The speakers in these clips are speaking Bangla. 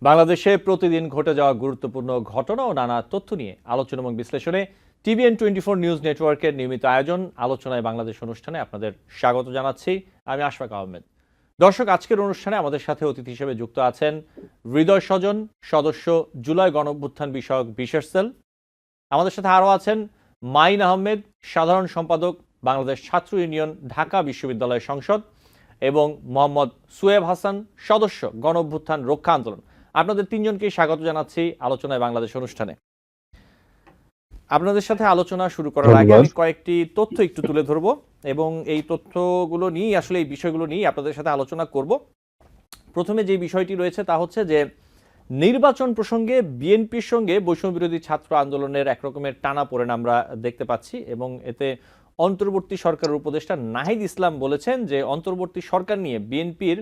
বাংলাদেশে প্রতিদিন ঘটে যাওয়া গুরুত্বপূর্ণ ঘটনা ও নানা তথ্য নিয়ে আলোচনা এবং বিশ্লেষণে TVN24 নিউজ নেটওয়ার্কের নিয়মিত আয়োজন আলোচনায় বাংলাদেশ অনুষ্ঠানে আপনাদের স্বাগত জানাচ্ছি। আমি আশফাক আহমেদ। দর্শক, আজকের অনুষ্ঠানে আমাদের সাথে অতিথি হিসেবে যুক্ত আছেন হৃদয় স্বজন, সদস্য জুলাই গণঅভ্যুত্থান বিষয়ক বিশেষ সেল। আমাদের সাথে আরও আছেন মাইন আহমেদ, সাধারণ সম্পাদক, বাংলাদেশ ছাত্র ইউনিয়ন, ঢাকা বিশ্ববিদ্যালয় সংসদ, এবং মোহাম্মদ সুয়েব হাসান, সদস্য গণঅভ্যুত্থান রক্ষা আন্দোলন। আপনাদের তিনজনকেই স্বাগত জানাচ্ছি আলোচনায় বাংলাদেশ অনুষ্ঠানে। আপনাদের সাথে আলোচনা শুরু করার আগে আমি কয়েকটি তথ্য একটু তুলে ধরব এবং এই তথ্যগুলো নিয়ে আসলে এই বিষয়গুলো নিয়ে আপনাদের সাথে আলোচনা করব। প্রথমে যে বিষয়টি রয়েছে তা হচ্ছে যে নির্বাচন প্রসঙ্গে বিএনপির সঙ্গে বৈষম্য বিরোধী ছাত্র আন্দোলনের একরকমের টানাপোড়েন আমরা দেখতে পাচ্ছি এবং এতে অন্তর্বর্তী সরকারের উপদেষ্টা নাহিদ ইসলাম বলেছেন যে অন্তর্বর্তী সরকার নিয়ে বিএনপির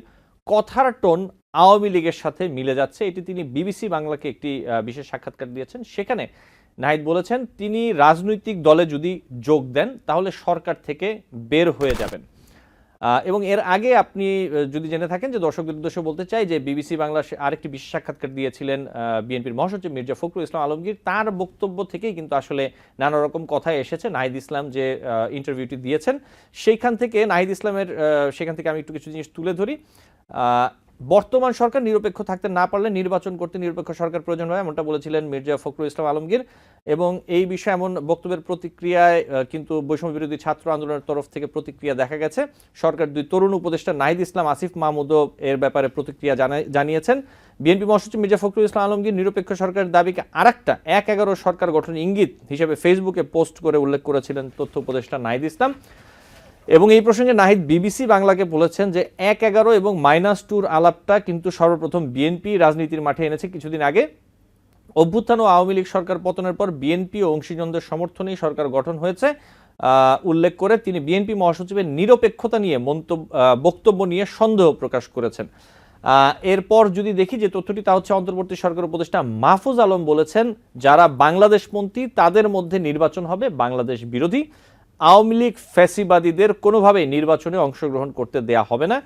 কথার টোন আওয়ামী লীগের সাথে মিলে যাচ্ছে। এটি তিনি বিবিসি বাংলাকে একটি বিশেষ সাক্ষাৎকার দিয়েছেন। সেখানে নাহিদ বলেছেন তিনি রাজনৈতিক দলে যদি যোগ দেন তাহলে সরকার থেকে বের হয়ে যাবেন। এবং এর আগে আপনি যদি জেনে থাকেন যে দর্শকদের উদ্দেশ্যে বলতে চাই যে বিবিসি বাংলা আরেকটি বিশেষ সাক্ষাৎকার দিয়েছিলেন বিএনপির মহাসচিব মির্জা ফখরুল ইসলাম আলমগীর। তার বক্তব্য থেকেই কিন্তু আসলে নানা রকম কথা এসেছে। নাহিদ ইসলাম যে ইন্টারভিউটি দিয়েছেন সেখান থেকে সেখান থেকে আমি একটু কিছু জিনিস তুলে ধরি। বর্তমান সরকার নিরপেক্ষ থাকতে না পারলে নির্বাচন করতে নিরপেক্ষ সরকার প্রয়োজন হয়, এমনটা বলেছিলেন মির্জা ফখরুল ইসলাম আলমগীর। এবং এই বিষয়ে এমন বক্তব্যের প্রতিক্রিয়ায় কিন্তু বৈষম্য বিরোধী ছাত্র আন্দোলনের তরফ থেকে প্রতিক্রিয়া দেখা গেছে। সরকার দুই তরুণ উপদেষ্টা নাহিদ ইসলাম, আসিফ মাহমুদও এর ব্যাপারে প্রতিক্রিয়া জানিয়েছেন। বিএনপি মহাসচিব মির্জা ফখরুল ইসলাম আলমগীর নিরপেক্ষ সরকারের দাবিকে আরেকটা ১/১১ সরকার গঠনের ইঙ্গিত হিসেবে ফেসবুকে পোস্ট করে উল্লেখ করেছিলেন তথ্য উপদেষ্টা নাহিদ ইসলাম। এবং এই প্রসঙ্গে নাহিদ বিবিসি বাংলাকে বলেছেন যে ১/১১ এবং -2 আলাপটা কিন্তু সর্বপ্রথম বিএনপি রাজনীতির মাঠে এনেছে কিছুদিন আগে। অভ্যুত্থান ও আওয়ামী লীগ সরকার পতনের পর বিএনপি ও অংশীজনদের সমর্থনেই সরকার গঠন হয়েছে উল্লেখ করে তিনি বিএনপি মহাসচিবের নিরপেক্ষতা নিয়ে বক্তব্য নিয়ে সন্দেহ প্রকাশ করেছেন। এরপর যদি দেখি যে তথ্যটি তা হচ্ছে অন্তর্বর্তী সরকার উপদেষ্টা মাহফুজ আলম বলেছেন যারা বাংলাদেশপন্থী তাদের মধ্যে নির্বাচন হবে বাংলাদেশ বিরোধী। আওয়ামী লীগ ফ্যাসিবাদীদের কোনোভাবেই নির্বাচনে অংশগ্রহণ করতে দেয়া হবে না।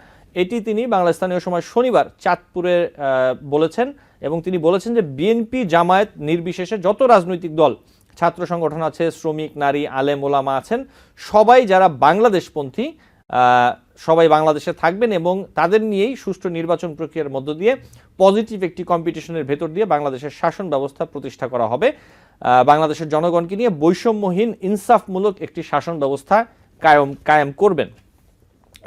এটি তিনি বাংলা স্থানীয় সময় শনিবার চাঁদপুরে বলেছেন। এবং তিনি বলেছেন যে বিএনপি জামায়াত নির্বিশেষে যত রাজনৈতিক দল, ছাত্র সংগঠন আছে, শ্রমিক, নারী, আলেম ওলামা আছেন, সবাই যারা বাংলাদেশপন্থী সবাই বাংলাদেশে থাকবেন এবং তাদের নিয়েই সুষ্ঠু নির্বাচন প্রক্রিয়ার মধ্য দিয়ে পজিটিভ একটি কম্পিটিশনের ভেতর দিয়ে বাংলাদেশের শাসন ব্যবস্থা প্রতিষ্ঠা করা হবে। বাংলাদেশের জনগণকে নিয়ে বৈষম্যহীন ইনসাফমূলক একটি শাসন ব্যবস্থা কায়েম করবেন।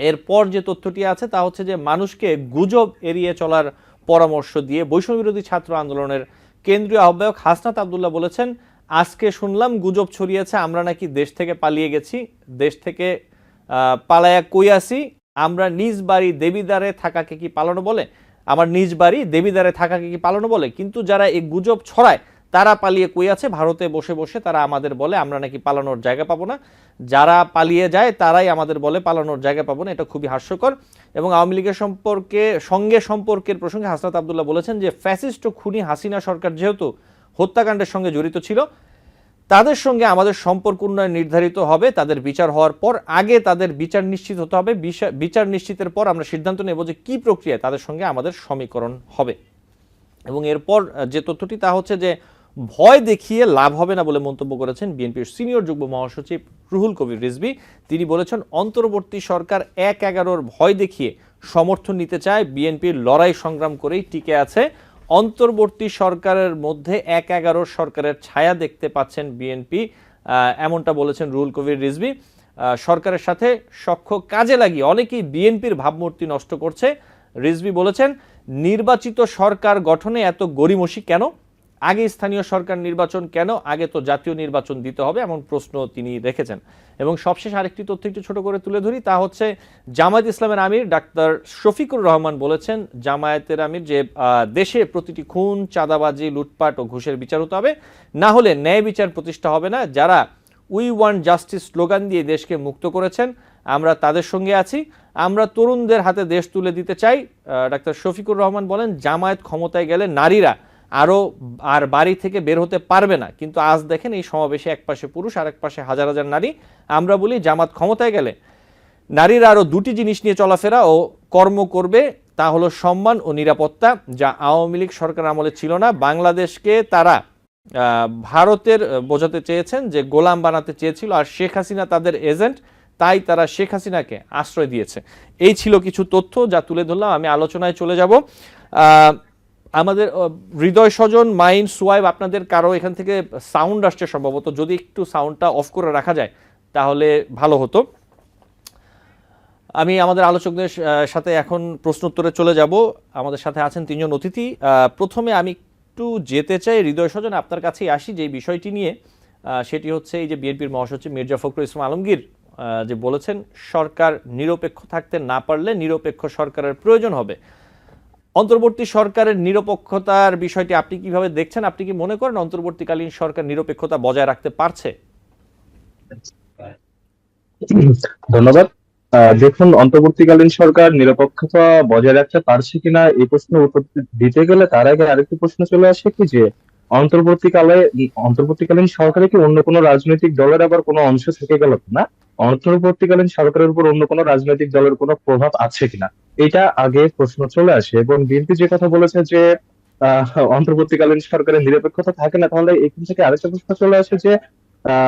এরপর যে তথ্যটি আছে তা হচ্ছে যে মানুষকে গুজব এড়িয়ে চলার পরামর্শ দিয়ে বৈষম্য বিরোধী ছাত্র আন্দোলনের কেন্দ্রীয় আহ্বায়ক হাসনাত আবদুল্লাহ বলেছেন আজকে শুনলাম গুজব ছড়িয়েছে আমরা নাকি দেশ থেকে পালিয়ে গেছি, দেশ থেকে পালায়া কই আসি, আমরা নিজ বাড়ি দেবীদ্বারে থাকাকে কি পালানো বলে, আমার নিজ বাড়ি দেবীদ্বারে থাকাকে কি পালানো বলে। কিন্তু যারা এই গুজব ছড়ায় তারা পালিয়ে কই আছে, ভারতে বসে বসে তারা আমাদের বলে আমরা নাকি পালানোর জায়গা পাবো না, যারা পালিয়ে যায় তারাই আমাদের বলে পালানোর জায়গা পাবো না। এটা খুবই হাস্যকর। এবং আওয়ামী লীগের সঙ্গে সম্পর্কের প্রসঙ্গে হাসনাত আবদুল্লাহ বলেছেন যে ফ্যাসিস্ট ও খুনি হাসিনা সরকার যেহেতু হত্যাকাণ্ডের সঙ্গে জড়িত ছিল তাদের সঙ্গে আমাদের সম্পর্ক উন্নয়ন নির্ধারিত হবে তাদের বিচার হওয়ার পর। আগে তাদের বিচার নিশ্চিত হতে হবে, বিচার নিশ্চিতের পর আমরা সিদ্ধান্ত নেব যে কী প্রক্রিয়ায় তাদের সঙ্গে আমাদের সমীকরণ হবে। এবং এরপর যে তথ্যটি তা হচ্ছে যে ভয় দেখিয়ে লাভ হবে না বলে মন্তব্য করেছেন বিএনপির সিনিয়র যুগ্ম মহাসচিব রুহুল কবির রিজভী। তিনি বলেছেন অন্তর্বর্তী সরকার ১/১১ ভয় দেখিয়ে সমর্থন নিতে চায়, বিএনপির লড়াই সংগ্রাম করেই টিকে আছে। অন্তর্বর্তী সরকারের মধ্যে ১/১১ সরকারের ছায়া দেখতে পাচ্ছেন বিএনপি, এমনটা বলেছেন রুহুল কবির রিজভী। সরকারের সাথে সখ্য কাজে লাগিয়ে অনেকেই বিএনপির ভাবমূর্তি নষ্ট করছে। রিজভী বলেছেন নির্বাচিত সরকার গঠনে এত গড়িমসি কেন, আগে স্থানীয় সরকার নির্বাচন কেন, আগে তো জাতীয় নির্বাচন দিতে হবে, এমন প্রশ্ন তিনি রেখেছেন। এবং সবশেষ আরেকটি তথ্য একটু ছোট করে তুলে ধরি তা হচ্ছে জামায়াত ইসলামের আমির ডাক্তার শফিকুর রহমান বলেছেন জামায়াতের আমির যে দেশে প্রতিটি খুন, চাঁদাবাজি, লুটপাট ও ঘুষের বিচার হতে হবে, না হলে ন্যায় বিচার প্রতিষ্ঠা হবে না। যারা উই ওয়ান্ট জাস্টিস স্লোগান দিয়ে দেশকে মুক্ত করেছেন আমরা তাদের সঙ্গে আছি, আমরা তরুণদের হাতে দেশ তুলে দিতে চাই। ডাক্তার শফিকুর রহমান বলেন জামায়াত ক্ষমতায় গেলে নারীরা আর বাড়ি থেকে বের হতে পারবে না, কিন্তু আজ দেখেন এই সমাবেশে এক পাশে পুরুষ আর এক পাশে হাজার হাজার নারী। আমরা বলি জামাত ক্ষমতায় গেলে নারীরা আরও দুটি জিনিস নিয়ে চলাফেরা ও কর্ম করবে, তা হলো সম্মান ও নিরাপত্তা, যা আওয়ামী লীগ সরকার আমলে ছিল না। বাংলাদেশকে তারা ভারতের বোঝাতে চেয়েছেন যে গোলাম বানাতে চেয়েছিল, আর শেখ হাসিনা তাদের এজেন্ট, তাই তারা শেখ হাসিনাকে আশ্রয় দিয়েছে। এই ছিল কিছু তথ্য যা তুলে ধরলাম। আমি আলোচনায় চলে যাব। আমাদের হৃদয় স্বজন, মাইন, সুয়াইব, আপনাদের কারো এখান থেকে সাউন্ড আসছে সম্ভবত, যদি একটু সাউন্ডটা অফ করে রাখা যায় তাহলে ভালো হতো। আমি আমাদের আলোচকদের সাথে এখন প্রশ্ন উত্তরে চলে যাব। আমাদের সাথে আছেন তিনজন অতিথি। প্রথমে আমি একটু যেতে চাই হৃদয় স্বজন, আপনার কাছেই আসি যে বিষয়টি নিয়ে, সেটি হচ্ছে এই যে বিএনপির মহাসচিব মির্জা ফখরুল ইসলাম আলমগীর যে বলেছেন সরকার নিরপেক্ষ থাকতে না পারলে নিরপেক্ষ সরকারের প্রয়োজন হবে। অন্তর্বর্তী সরকারের নিরপেক্ষতার বিষয়টি আপনি কিভাবে দেখছেন? আপনি কি মনে করেন অন্তর্বর্তীকালীন সরকার নিরপেক্ষতা বজায় রাখতে পারছে? ধন্যবাদ। দেখুন, অন্তর্বর্তীকালীন সরকার নিরপেক্ষতা বজায় রাখতে পারছে কিনা এই প্রশ্নের উত্তর দিতে গেলে তার আগে আরেকটি প্রশ্ন চলে আসে কি যে অন্তর্বর্তীকালীন সরকারে কি অন্য কোনো রাজনৈতিক দলের আবার কোনো অংশ থেকে গেল কিনা, অন্তর্বর্তীকালীন সরকারের উপর অন্য কোনো রাজনৈতিক দলের কোনো প্রভাব আছে কিনা, এটা আগে প্রশ্ন চলে আসে। এবং বিএনপি যে কথা বলেছে যে আহ অন্তর্বর্তীকালীন সরকারের নিরপেক্ষতা থাকে না, তাহলে এখান থেকে আরেকটা প্রশ্ন চলে আসে যে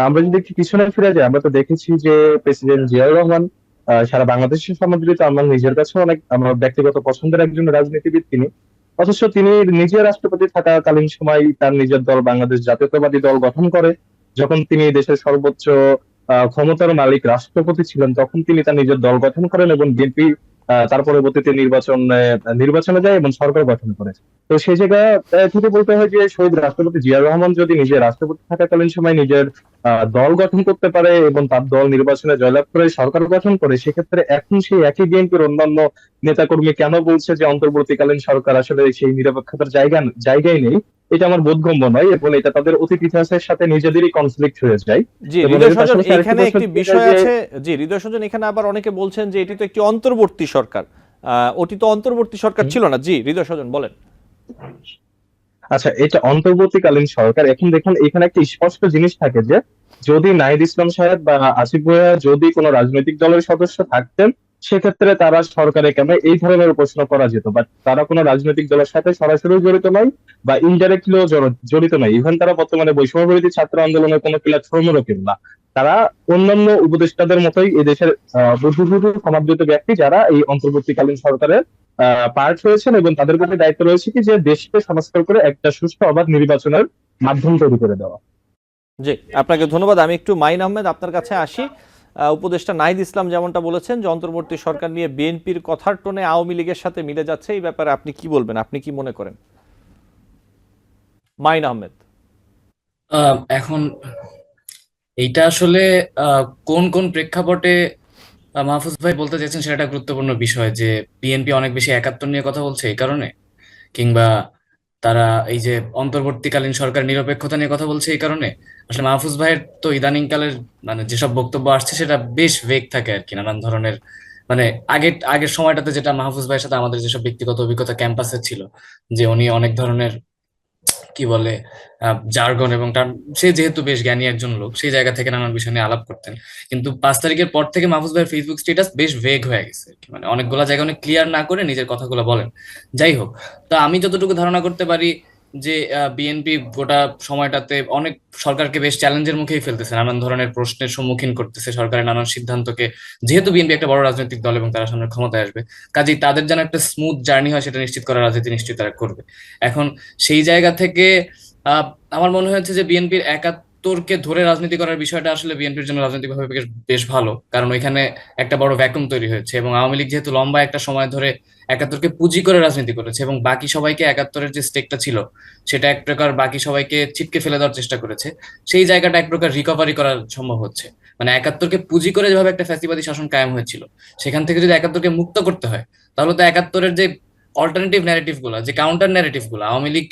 আমরা যদি একটু পিছনে ফিরে যাই, আমরা তো দেখেছি যে প্রেসিডেন্ট জিয়াউর রহমান সারা বাংলাদেশের সমাদৃত, আমার নিজের কাছে অনেক আমার ব্যক্তিগত পছন্দের একজন রাজনীতিবিদ তিনি। অথচ তিনি নিজে রাষ্ট্রপতি থাকাকালীন সময় তার নিজের দল বাংলাদেশ জাতীয়তাবাদী দল গঠন করে। যখন তিনি দেশের সর্বোচ্চ ক্ষমতার মালিক রাষ্ট্রপতি ছিলেন, তখন তিনি তার নিজের দল গঠন করেন এবং বিএনপি তার পরবর্তীতে নির্বাচনে যায় এবং সরকার গঠন করে। তো সেই জায়গায় থেকে বলতে হয় যে শহীদ রাষ্ট্রপতি জিয়াউর রহমান যদি নিজে রাষ্ট্রপতি থাকাকালীন সময় নিজের দল গঠন করতে পারে এবং তার দল নির্বাচনে জয়লাভ করে সরকার গঠন করে, সেক্ষেত্রে এখন সেই একই বিএনপির অন্যান্য নেতাকর্মী কেন বলছে যে অন্তর্বর্তীকালীন সরকার আসলে সেই নিরপেক্ষতার জায়গায় নেই? এটা আমার বোধগম্য নয় এবং এটা তাদের অতীত ইতিহাসের সাথে নিজেদেরই কনফ্লিক্ট হয়ে যায়। জি হৃদয় স্বজন, এখানে একটি বিষয় আছে। জি হৃদয় স্বজন, এখানে আবার অনেকে বলছেন যে এটি তো একটি অন্তর্বর্তী সরকার, ওটি তো অন্তর্বর্তী সরকার ছিল না। জি হৃদয় স্বজন বলেন। আচ্ছা, এটা অন্তর্বর্তীকালীন সরকার। এখন দেখুন, এখানে একটা স্পষ্ট জিনিস থাকে যে যদি নাহিদ ইসলাম সাহেব বা আসিফ ভাইয়া যদি কোনো রাজনৈতিক দলের সদস্য থাকতেন, সেক্ষেত্রে তারা সরকারে কেন, এই ধরনের প্রশ্ন করা যেত। বাট তারা কোনো রাজনৈতিক দলের সাথে সরাসরি জড়িত নয় বা ইনডাইরেক্টলিও জড়িত নয়। ইভেন তারা বর্তমানে বৈষম্য বিরোধী ছাত্র আন্দোলনের কোনো প্ল্যাটফর্মেরও কেউ না। তারা অন্যান্য উপদেষ্টাদের মতোই এই দেশের বুদ্ধিজীবী সমাদৃত ব্যক্তি, যারা এই অন্তর্বর্তীকালীন সরকারের পার্ট হয়েছেন এবং তাদের প্রতি দায়িত্ব রয়েছে কি যে দেশকে সংস্কার করে একটা সুষ্ঠু অবাধ নির্বাচনের মাধ্যম তৈরি করে দেওয়া। জি আপনাকে ধন্যবাদ। আমি একটু মাইন আহমেদ আপনার কাছে আসি। উপদেষ্টা নাহিদ ইসলাম যেমনটা বলেছেন যে অন্তর্বর্তী সরকার নিয়ে বিএনপির কথার টোনে আওয়ামী লীগের সাথে মিলে যাচ্ছে, এই ব্যাপারে আপনি কি বলবেন? আপনি কি মনে করেন? মাইন আহমেদ। এখন এইটা আসলে কোন কোন প্রেক্ষাপটে মাহফুজ ভাই বলতে চাইছেন সেটা একটা গুরুত্বপূর্ণ বিষয়, যে বিএনপি অনেক বেশি একাত্তর নিয়ে কথা বলছে এই কারণে, কিংবা তারা এই যে অন্তর্বর্তীকালীন সরকার নিরপেক্ষতা নিয়ে কথা বলছে এই কারণে। আসলে মাহফুজ ভাইয়ের তো ইদানিং কালের মানে যেসব বক্তব্য আসছে সেটা বেশ ভেগ থাকে আর কি, নানান ধরনের মানে আগের সময়টাতে যেটা মাহফুজ ভাইয়ের সাথে আমাদের যেসব ব্যক্তিগত অভিজ্ঞতা ক্যাম্পাসে ছিল, যে উনি অনেক ধরনের কি বলে জার্গন এবং তার সে যেহেতু বেশ জ্ঞানী একজন লোক, সেই জায়গা থেকে নানান বিষয় নিয়ে আলাপ করতেন। কিন্তু 5 তারিখের পর থেকে মাহফুজ ভাইয়ের ফেসবুক স্ট্যাটাস বেশ ভেগ হয়ে গেছে আর কি, মানে অনেকগুলা জায়গা অনেক ক্লিয়ার না করে নিজের কথাগুলো বলেন। যাই হোক, তা আমি যতটুকু ধারণা করতে পারি যে বিএনপি গোটা সময়টাতে অনেক সরকারকে বেশ চ্যালেঞ্জের মুখেই ফেলতেছে, নানান ধরনের প্রশ্নের সম্মুখীন করতেছে সরকারের নানান সিদ্ধান্তকে। যেহেতু বিএনপি একটা বড় রাজনৈতিক দল এবং তারা সামনে ক্ষমতায় আসবে, কাজেই তাদের যেন একটা স্মুথ জার্নি হয় সেটা নিশ্চিত করার রাজনীতি নিশ্চয়ই তারা করবে। এখন সেই জায়গা থেকে আহ আমার মনে হয়েছে যে বিএনপির একাত্তরকে ধরে রাজনীতি করার বিষয়টা আসলে বিএনপির জন্য রাজনৈতিকভাবে বেশ ভালো, কারণ ওইখানে একটা বড় ভ্যাকুম তৈরি হয়েছে এবং আওয়ামী লীগ যেহেতু লম্বা একটা সময় ধরে একাত্তরকে পুঁজি করে রাজনীতি করেছে এবং বাকি সবাইকে একাত্তরের যে স্টেকটা ছিল সেটা এক প্রকার বাকি সবাইকে ছিটকে ফেলে দেওয়ার চেষ্টা করেছে, সেই জায়গাটা এক প্রকার রিকভারি করা সম্ভব হচ্ছে। মানে একাত্তরকে পুঁজি করে যেভাবে একটা ফ্যাসিবাদী শাসন কায়েম হয়েছিল, সেখান থেকে যদি একাত্তরকে মুক্ত করতে হয়, তাহলে তো একাত্তরের যে অল্টারনেটিভ ন্যারেটিভ গুলা, যে কাউন্টার ন্যারেটিভ গুলা আওয়ামী লীগ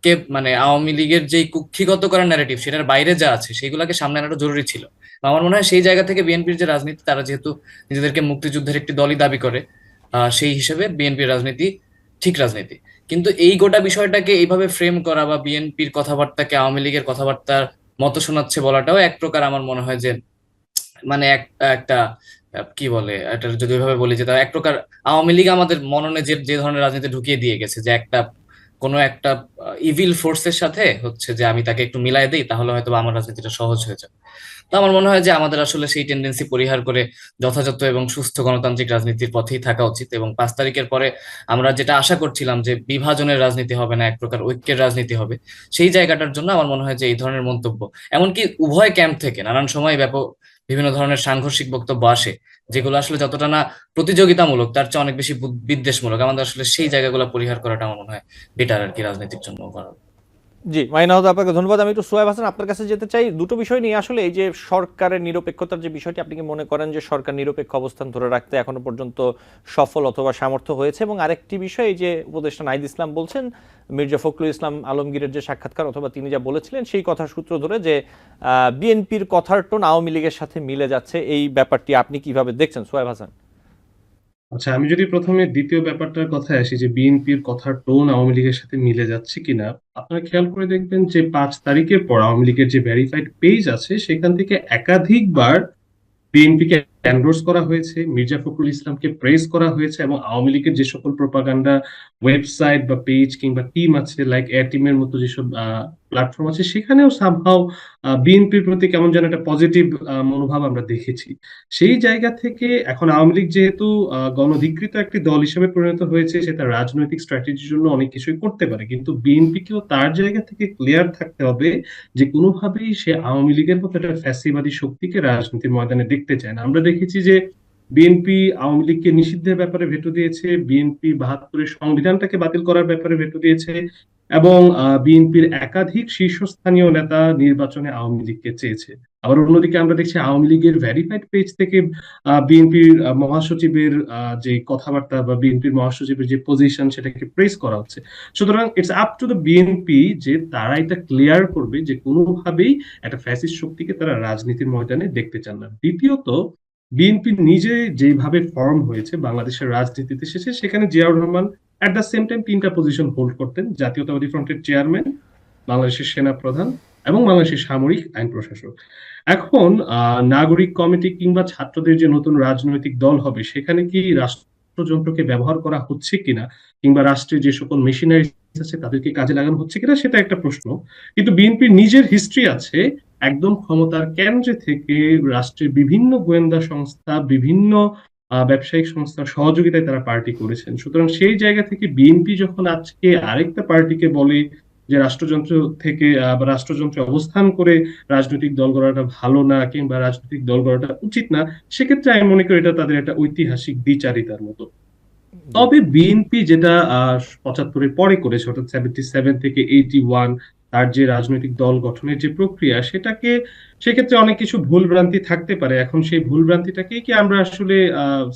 কে মানে আওয়ামী লীগের যে কুক্ষিগত করার ন্যারেটিভ, সেটার বাইরে যা আছে সেগুলোকে সামনে আনাটা জরুরি ছিল। আমার মনে হয় সেই জায়গা থেকে বিএনপির যে রাজনীতি, তারা যেহেতু নিজেদেরকে মুক্তিযুদ্ধের একটি দলই দাবি করে, সেই হিসেবে বিএনপির রাজনীতি ঠিক রাজনীতি। কিন্তু এই গোটা বিষয়টাকে এইভাবে ফ্রেম করা বা বিএনপির কথাবার্তাকে আওয়ামী লীগের কথাবার্তার মতো শোনাচ্ছে বলাটাও এক প্রকার আমার মনে হয় যে মানে একটা কি বলে এটা যদি ওইভাবে বলি যে তারা এক প্রকার আওয়ামী লীগ আমাদের মননে যে যে ধরনের রাজনীতি ঢুকিয়ে দিয়ে গেছে, যে একটা কোনো একটা ইভিল ফোর্সের সাথে হচ্ছে যে আমি তাকে একটু মিলাই দিই তাহলে হয়তো বা আমার রাজনীতিটা সহজ হয়ে যাবে। তো আমার মনে হয় যে আমাদের আসলে সেই টেন্ডেন্সি পরিহার করে যথাযথ এবং সুস্থ গণতান্ত্রিক রাজনীতির পথেই থাকা উচিত, এবং 5 তারিখের পরে আমরা যেটা আশা করছিলাম যে বিভাজনের রাজনীতি হবে না, এক প্রকার ঐক্যের রাজনীতি হবে, সেই জায়গাটার জন্য আমার মনে হয় যে এই ধরনের মন্তব্য, এমনকি উভয় ক্যাম্প থেকে নানান সময় ব্যাপক বিভিন্ন ধরনের সাংঘর্ষিক বক্তব্য আসে, যেগুলো আসলে যতটা না প্রতিযোগিতামূলক তার চেয়ে অনেক বেশি বিদ্বেষমূলক। আমাদের আসলে সেই জায়গাগুলো পরিহার করাটা আমার মনে হয় বেটার আর কি রাজনীতির জন্য করা। জি মাইনাহত, আপনাকে ধন্যবাদ। আমি একটু সোহেব হাসান আপনার কাছে যেতে চাই দুটো বিষয় নিয়ে। আসলে এই যে সরকারের নিরপেক্ষতার যে বিষয়টি, আপনি কি মনে করেন যে সরকার নিরপেক্ষ অবস্থান ধরে রাখতে এখনো পর্যন্ত সফল অথবা সামর্থ্য হয়েছে? এবং আরেকটি বিষয়, এই যে উপদেষ্টা নাহিদ ইসলাম বলছেন মির্জা ফখরুল ইসলাম আলমগীরের যে সাক্ষাৎকার অথবা তিনি যা বলেছিলেন সেই কথার সূত্র ধরে যে বিএনপির কথার টোন আওয়ামী লীগের সাথে মিলে যাচ্ছে, এই ব্যাপারটি আপনি কিভাবে দেখছেন সোহেব হাসান? আচ্ছা, আমি যদি প্রথমে দ্বিতীয় ব্যাপারটার কথায় আসি যে বিএনপির কথার টোন আওয়ামী লীগের সাথে মিলে যাচ্ছে কিনা, আপনারা খেয়াল করে দেখবেন যে 5 তারিখের পর আওয়ামী লীগের যে ভেরিফাইড পেজ আছে সেখান থেকে একাধিকবার বিএনপিকে এন্ডোর্স করা হয়েছে, মির্জা ফখরুল ইসলামকে প্রেস করা হয়েছে, এবং আওয়ামী লীগের যে সকল প্রোপাগান্ডা ওয়েবসাইট বা পেজ কিংবা টিম আছে, লাইক এয়ার টিমের মতো যেসব প্ল্যাটফর্ম আছে, সেখানেও সামহাও বিএনপির প্রতি কেমন যেন একটা পজিটিভ মনোভাব আমরা দেখেছি। সেই জায়গা থেকে এখন আওয়ামী লীগ যেহেতু গণধিকৃত একটি দল হিসেবে পরিণত হয়েছে, সে তার রাজনৈতিক স্ট্র্যাটেজির জন্য অনেক কিছুই করতে পারে, কিন্তু বিএনপিকেও তার জায়গা থেকে ক্লিয়ার থাকতে হবে যে কোনোভাবেই সে আওয়ামী লীগের মতো একটা ফ্যাসিবাদী শক্তিকে রাজনীতির ময়দানে দেখতে চায় না। আমরা দেখেছি যে বিএনপি আওয়ামী লীগকে নিষিদ্ধের ব্যাপারে ভেটো দিয়েছে, বিএনপি 72-এর সংবিধানটাকে বাতিল করার ব্যাপারে ভেটো দিয়েছে, এবং বিএনপির একাধিক শীর্ষস্থানীয় নেতা নির্বাচনে আওয়ামী লীগকে চেয়েছে। আবার অন্যদিকে আমরা দেখছি আওয়ামী লীগের ভেরিফাইড পেজ থেকে বিএনপির মহাসচিবের যে কথাবার্তা বা বিএনপির মহাসচিবের যে পজিশন সেটাকে প্রেস করা হচ্ছে। সুতরাং it's up to the BNP যে তারা এটা ক্লিয়ার করবে যে কোনোভাবেই একটা ফ্যাসিস্ট শক্তিকে তারা রাজনীতির ময়দানে দেখতে চান না। দ্বিতীয়ত, বিএনপি নিজে যেভাবে ফর্ম হয়েছে বাংলাদেশের রাজনীতিতে শেষে, সেখানে Ziaur Rahman at the same time 3টা পজিশন হোল্ড করতেন: জাতীয়তাবাদী ফ্রন্টের চেয়ারম্যান, বাংলাদেশের সেনা প্রধান, এবং বাংলাদেশের সামরিক আইন প্রশাসক। এখন নাগরিক কমিটি কিংবা ছাত্রদের যে নতুন রাজনৈতিক দল হবে, সেখানে কি রাষ্ট্রযন্ত্রকে ব্যবহার করা হচ্ছে কিনা, কিংবা রাষ্ট্রের যে সকল মেশিনারি আছে তাদেরকে কাজে লাগানো হচ্ছে কিনা, সেটা একটা প্রশ্ন। কিন্তু বিএনপির নিজের হিস্ট্রি আছে, একদম ক্ষমতার কেন্দ্রে থেকে রাষ্ট্রের বিভিন্ন গোয়েন্দা সংস্থা, বিভিন্ন ব্যবসায়িক সংস্থার সহযোগিতায় তারা পার্টি করেছেন। সুতরাং সেই জায়গা থেকে বিএনপি যখন আজকে আরেকটা পার্টিকে বলে যে রাষ্ট্রযন্ত্র থেকে বা রাষ্ট্রযন্ত্রে অবস্থান করে রাজনৈতিক দল গড়াটা ভালো না, কিংবা রাজনৈতিক দল গড়াটা উচিত না, সেক্ষেত্রে আমি মনে করি এটা তাদের একটা ঐতিহাসিক দ্বিচারিতার মতো। তবে বিএনপি যেটা 75-এর পরে করেছে, অর্থাৎ 77 থেকে 81, তার যে রাজনৈতিক দল গঠনের যে প্রক্রিয়া, সেক্ষেত্রে অনেক কিছু ভুল ভ্রান্তি থাকতে পারে। এখন সেই ভুল ভ্রান্তিটাকে কি আমরা আসলে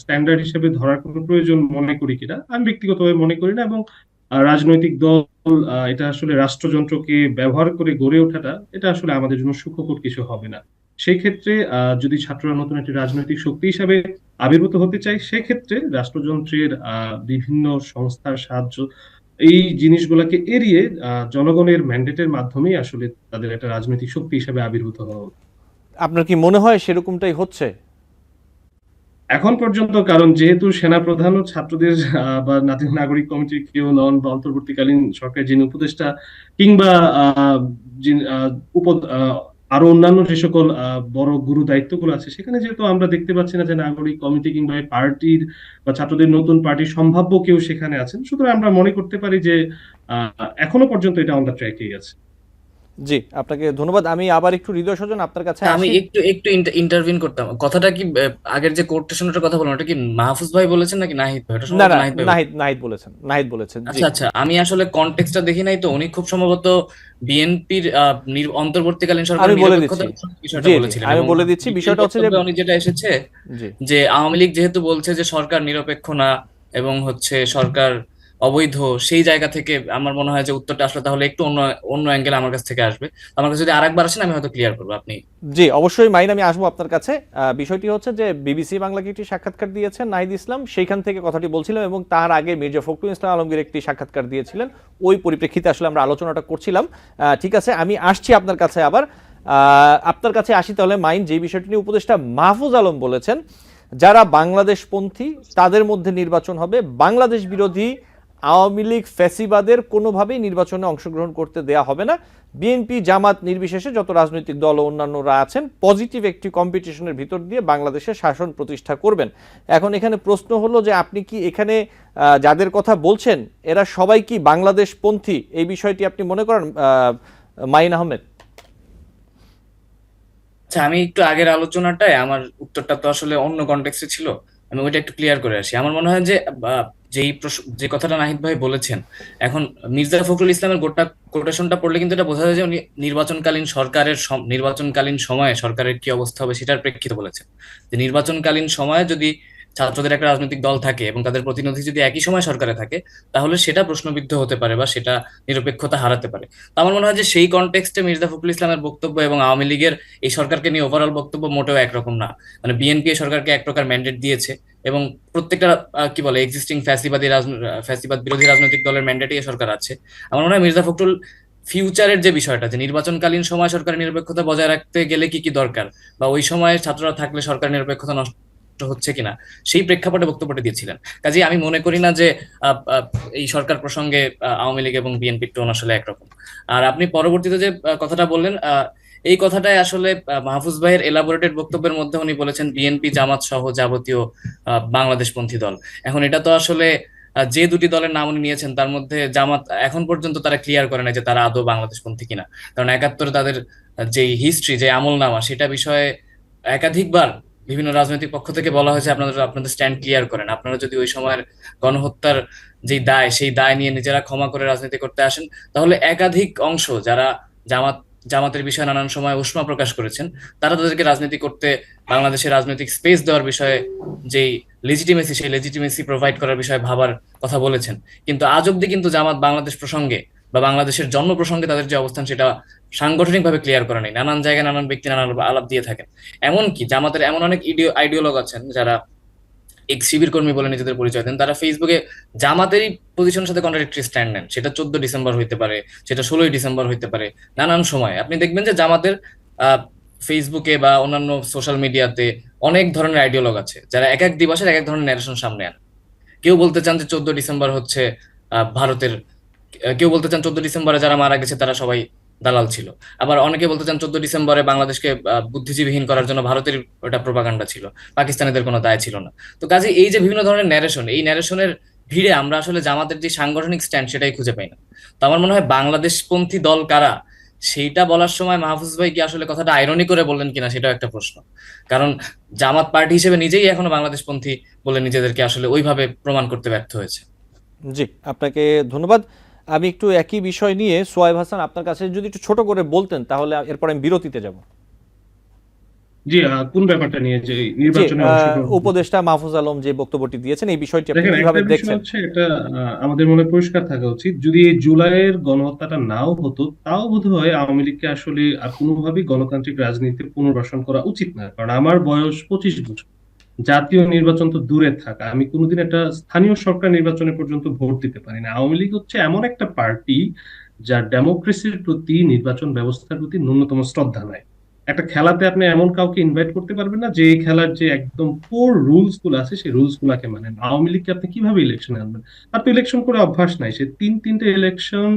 স্ট্যান্ডার্ড হিসেবে ধরার কোনো প্রয়োজন মনে করি কিনা, আমি ব্যক্তিগতভাবে মনে করি না। এবং রাজনৈতিক দল এটা আসলে রাষ্ট্রযন্ত্রকে ব্যবহার করে গড়ে ওঠাটা, এটা আসলে আমাদের জন্য সুখকর কিছু হবে না। সেই ক্ষেত্রে যদি ছাত্ররা নতুন একটি রাজনৈতিক শক্তি হিসাবে আবির্ভূত হতে চায়, সেক্ষেত্রে রাষ্ট্রযন্ত্রের বিভিন্ন সংস্থার সাহায্য, এই জিনিসগুলোকে এড়িয়ে জনগণের ম্যান্ডেটের মাধ্যমেই আসলে তাদের একটা রাজনৈতিক শক্তি হিসেবে আবির্ভূত হওয়া উচিত। আপনার কি মনে হয় সেরকমটাই হচ্ছে এখন পর্যন্ত? কারণ যেহেতু সেনাপ্রধান ও ছাত্রদের বা নাগরিক কমিটির কেউ নন, বা অন্তর্বর্তীকালীন সরকারের যিনি উপদেষ্টা, কিংবা আরো অন্যান্য যে সকল বড় গুরু দায়িত্বগুলো আছে, সেখানে যেহেতু আমরা দেখতে পাচ্ছি না যে নাগরিক কমিটি কিংবা পার্টির বা ছাত্রদের নতুন পার্টির সম্ভাব্য কেউ সেখানে আছেন, সুতরাং আমরা মনে করতে পারি যে এখনো পর্যন্ত এটা অন দ্য ট্র্যাকেই আছে। জি আপনাকে ধন্যবাদ। আমি আবার একটু হৃদয় স্বজন আপনার কাছে আমি আসি। একটু ইন্টারভিন করতাম। কথাটা কি আগের যে কোটেশনটার কথা বললাম, ওটা কি মাহফুজ ভাই বলেছেন নাকি নাহিদ ভাই? ওটা না সম্ভবত না, নাহিদ ভাই নাহিদ বলেছেন। জি আচ্ছা আচ্ছা, আমি আসলে কনটেক্সটটা দেখি নাই, তো উনি খুব সম্ভবত বিএনপির অন্তর্বর্তীকালীন আমি সরকারের বলে দিচ্ছি। নিরপেক্ষতার বিষয়টা জি জি বলেছিলেন, আমি এবং বলে দিচ্ছি, বিষয়টা হচ্ছে যে বক্তব্যে উনি যেটা এসেছে জি যে আওয়ামী লীগ যেহেতু বলছে যে সরকার নিরপেক্ষ না এবং হচ্ছে সরকার অবৈধ, সেই জায়গা থেকে আমার মনে হয় যে উত্তরটা আসলে তাহলে একটু অন্য অন্য অ্যাঙ্গেল আমার কাছ থেকে আসবে। আমার কাছে যদি আরেকবার আসেন আমি হয়তো ক্লিয়ার করবো। আপনি জি অবশ্যই মাইন, আমি আসবো আপনার কাছে। বিষয়টি হচ্ছে যে বিবিসি বাংলাকে একটি সাক্ষাৎকার দিয়েছেন নাহিদ ইসলাম, সেইখান থেকে কথাটি বলছিলাম, এবং তার আগে মির্জা ফখরুল ইসলাম আলমগীর একটি সাক্ষাৎকার দিয়েছিলেন, ওই পরিপ্রেক্ষিতে আসলে আমরা আলোচনাটা করছিলাম। ঠিক আছে, আমি আসছি আপনার কাছে আবার। আপনার কাছে আসি তাহলে মাইন, যে বিষয়টি নিয়ে উপদেষ্টা মাহফুজ আলম বলেছেন যারা বাংলাদেশপন্থী তাদের মধ্যে নির্বাচন হবে, বাংলাদেশ বিরোধী আওয়ামী লীগ ফ্যাসিবাদের কোনোভাবেই নির্বাচনে অংশগ্রহণ করতে দেয়া হবে না। বিএনপি জামাত নির্বিশেষে যত রাজনৈতিক দল ও অন্যান্যরা আছেন পজিটিভ একটি কম্পিটিশনের ভিতর দিয়ে বাংলাদেশের শাসন প্রতিষ্ঠা করবেন। এখন এখানে প্রশ্ন হলো যে আপনি কি এখানে যাদের কথা বলছেন এরা সবাই কি বাংলাদেশপন্থী, এই বিষয়টি আপনি মনে করেন মাইন আহমেদ? আচ্ছা, আমি একটু আগের আলোচনাটায় আমার উত্তরটা তো আসলে অন্য কনটেক্সটে ছিল, আমি ওইটা একটু ক্লিয়ার করে আসি। আমার মনে হয় যে যে কথাটা নাহিদ ভাই বলেছেন, এখন মির্জা ফখরুল ইসলামের গোটা কোটেশনটা পড়লে কিন্তু এটা বোঝা যায় যে উনি নির্বাচনকালীন সময়ে সরকারের কি অবস্থা হবে সেটার প্রেক্ষিতে বলেছেন। যে নির্বাচনকালীন সময়ে যদি ছাত্রদের একটা রাজনৈতিক দল থাকে এবং তাদের প্রতিনিধি যদি একই সময় সরকারে থাকে, তাহলে সেটা প্রশ্নবিদ্ধ হতে পারে বা সেটা নিরপেক্ষতা হারাতে পারে। তো আমার মনে হয় যে সেই কনটেক্সটে মির্জা ফখরুল ইসলামের বক্তব্য এবং আওয়ামী লীগের এই সরকারকে নিয়ে ওভারঅল বক্তব্য মোটেও একরকম না। মানে বিএনপি এই সরকারকে এক প্রকার ম্যান্ডেট দিয়েছে এবং প্রত্যেকটা কি বলে এক্সিস্টিং ফ্যাসিবাদ বিরোধী রাজনৈতিক দলের ম্যান্ডেটই এই সরকার আছে। আমার মনে হয় মির্জা ফখরুল ফিউচারের যে বিষয়টা, যে নির্বাচনকালীন সময় সরকারের নিরপেক্ষতা বজায় রাখতে গেলে কি কি দরকার বা ওই সময়ে ছাত্ররা থাকলে সরকার নিরপেক্ষতা নষ্ট হচ্ছে কিনা, সেই প্রেক্ষাপটে বক্তব্যটা দিয়েছিলেন। কাজেই আমি মনে করি না যে এই সরকার প্রসঙ্গে আওয়ামী লীগ এবং বিএনপির টোন আসলে একরকম। আর আপনি পরবর্তীতে যে কথাটা বললেন, এই কথাটাই আসলে মাহফুজ ভাইয়ের এলাবোরেটেড বক্তব্যের মধ্যে উনি বলেছেন বিএনপি জামাত সহ যাবতীয় বাংলাদেশপন্থী দল। এখন এটা তো আসলে যে দুটি দলের নাম উনি নিয়েছেন তার মধ্যে জামাত এখন পর্যন্ত তারা ক্লিয়ার করে না যে তারা আদৌ বাংলাদেশপন্থী কিনা। কারণ ৭১ তাদের যে হিস্ট্রি, যে আমলনামা, সেটা বিষয়ে একাধিকবার বিভিন্ন রাজনৈতিক পক্ষ থেকে বলা হয়েছে আপনাদের স্ট্যান্ড ক্লিয়ার করেন। আপনারা যদি ওই সময়ের গণহত্যার যে দায়, সেই দায় নিয়ে নিজেরা ক্ষমা করে রাজনীতি করতে আসেন, তাহলে একাধিক অংশ যারা জামাতের বিষয়ে নানান সময় উষ্মা প্রকাশ করেছেন, তারা তাদেরকে রাজনীতি করতে বাংলাদেশের রাজনৈতিক স্পেস দেওয়ার বিষয়ে যেই সেই লেজিটিমেসি প্রোভাইড করার বিষয়ে ভাবার কথা বলেছেন। কিন্তু আজ অব্দি কিন্তু জামাত বাংলাদেশ প্রসঙ্গে বা বাংলাদেশের জন্ম প্রসঙ্গে তাদের যে অবস্থান সেটা সাংগঠনিকভাবে ক্লিয়ার করে নাই। নানান জায়গায় নানান ব্যক্তি নানান আলাপ দিয়ে থাকেন। এমনকি জামাতের এমন অনেক আইডিওলগ আছেন যারা এক্স শিবির কর্মী বলে নিজেদের পরিচয় দেন, তারা ফেসবুকে জামাতেরই পজিশনের সাথে কন্ট্রাডিক্টরি স্ট্যান্ড নেন। সেটা 14 ডিসেম্বর হইতে পারে, সেটা 16 ডিসেম্বর হইতে পারে। নানান সময় আপনি দেখবেন যে জামাতের ফেসবুকে বা অন্যান্য সোশ্যাল মিডিয়াতে অনেক ধরনের আইডিওলগ আছে যারা এক এক দিবসের এক এক ধরনের ন্যারেশন সামনে আনে। কেউ বলতে চান যে 14 ডিসেম্বর হচ্ছে ভারতের, কেউ বলতে চান 14 ডিসেম্বরে যারা মারা গেছে তারা সবাই দালাল ছিল। আবার অনেকে বলতে চান 14 ডিসেম্বরে বাংলাদেশকে বুদ্ধিজীবীহীন করার জন্য ভারতের ওটা প্রোপাগান্ডা ছিল, পাকিস্তানিদের কোনো দায় ছিল না। তো কাজে এই যে বিভিন্ন ধরনের ন্যারেশন, এই ন্যারেশনের ভিড়ে আমরা আসলে জামাতের যে সাংগঠনিক স্ট্যান্ড সেটাই খুঁজে পাই না। তো আমার মনে হয় বাংলাদেশপন্থী দল কারা সেইটা বলার সময় মাহফুজ ভাই কি আসলে কথাটা আইরনি করে বললেন কিনা সেটাও একটা প্রশ্ন। কারণ জামাত পার্টি হিসেবে নিজেই এখনো বাংলাদেশপন্থী বলে নিজেদেরকে আসলে ওইভাবে প্রমাণ করতে ব্যর্থ হয়েছে। জি, আপনাকে ধন্যবাদ। আমি একটু একই বিষয় নিয়ে সোয়াইব হাসান আপনার কাছে যদি একটু ছোট করে বলতেন তাহলে এরপর আমি বিরতিতে যাব। জি, কোন ব্যাপারটা নিয়ে যে জি, নির্বাচনে অংশগ্রহণ? উপদেষ্টা মাহফুজ আলম যে বক্তব্যটি দিয়েছেন এই বিষয়টি আপনি দেখেন, কিভাবে একটা বিষয় দেখছেন? হচ্ছে এটা আমাদের মনে পরিষ্কার থাকা উচিত, যদি এই জুলাইয়ের গণহত্যাটা নাও হতো তাও বোধহয় আওয়ামী লীগকে আসলে আর কোনোভাবেই গণতান্ত্রিক রাজনীতিতে পুনর্বাসন করা উচিত না। কারণ আমার বয়স 25 বছর, জাতীয় নির্বাচন তো দূরে থাকা, আমি কোনোদিন একটা স্থানীয় সরকার নির্বাচনে পর্যন্ত ভোট দিতে পারি না। আওয়ামী লীগ হচ্ছে এমন একটা পার্টি যার ডেমোক্রেসির প্রতি, নির্বাচন ব্যবস্থার প্রতি ন্যূনতম শ্রদ্ধা নাই। একটা খেলাতে আপনি এমন কাউকে ইনভাইট করতে পারবেন না যে এই খেলার যে একদম কোর রুলস গুলো আছে সেই রুলস গুলাকে মানেন। আওয়ামী লীগকে আপনি কিভাবে ইলেকশনে আনবেন? আর তো ইলেকশন করে অভ্যাস নাই, সে তিনটে ইলেকশন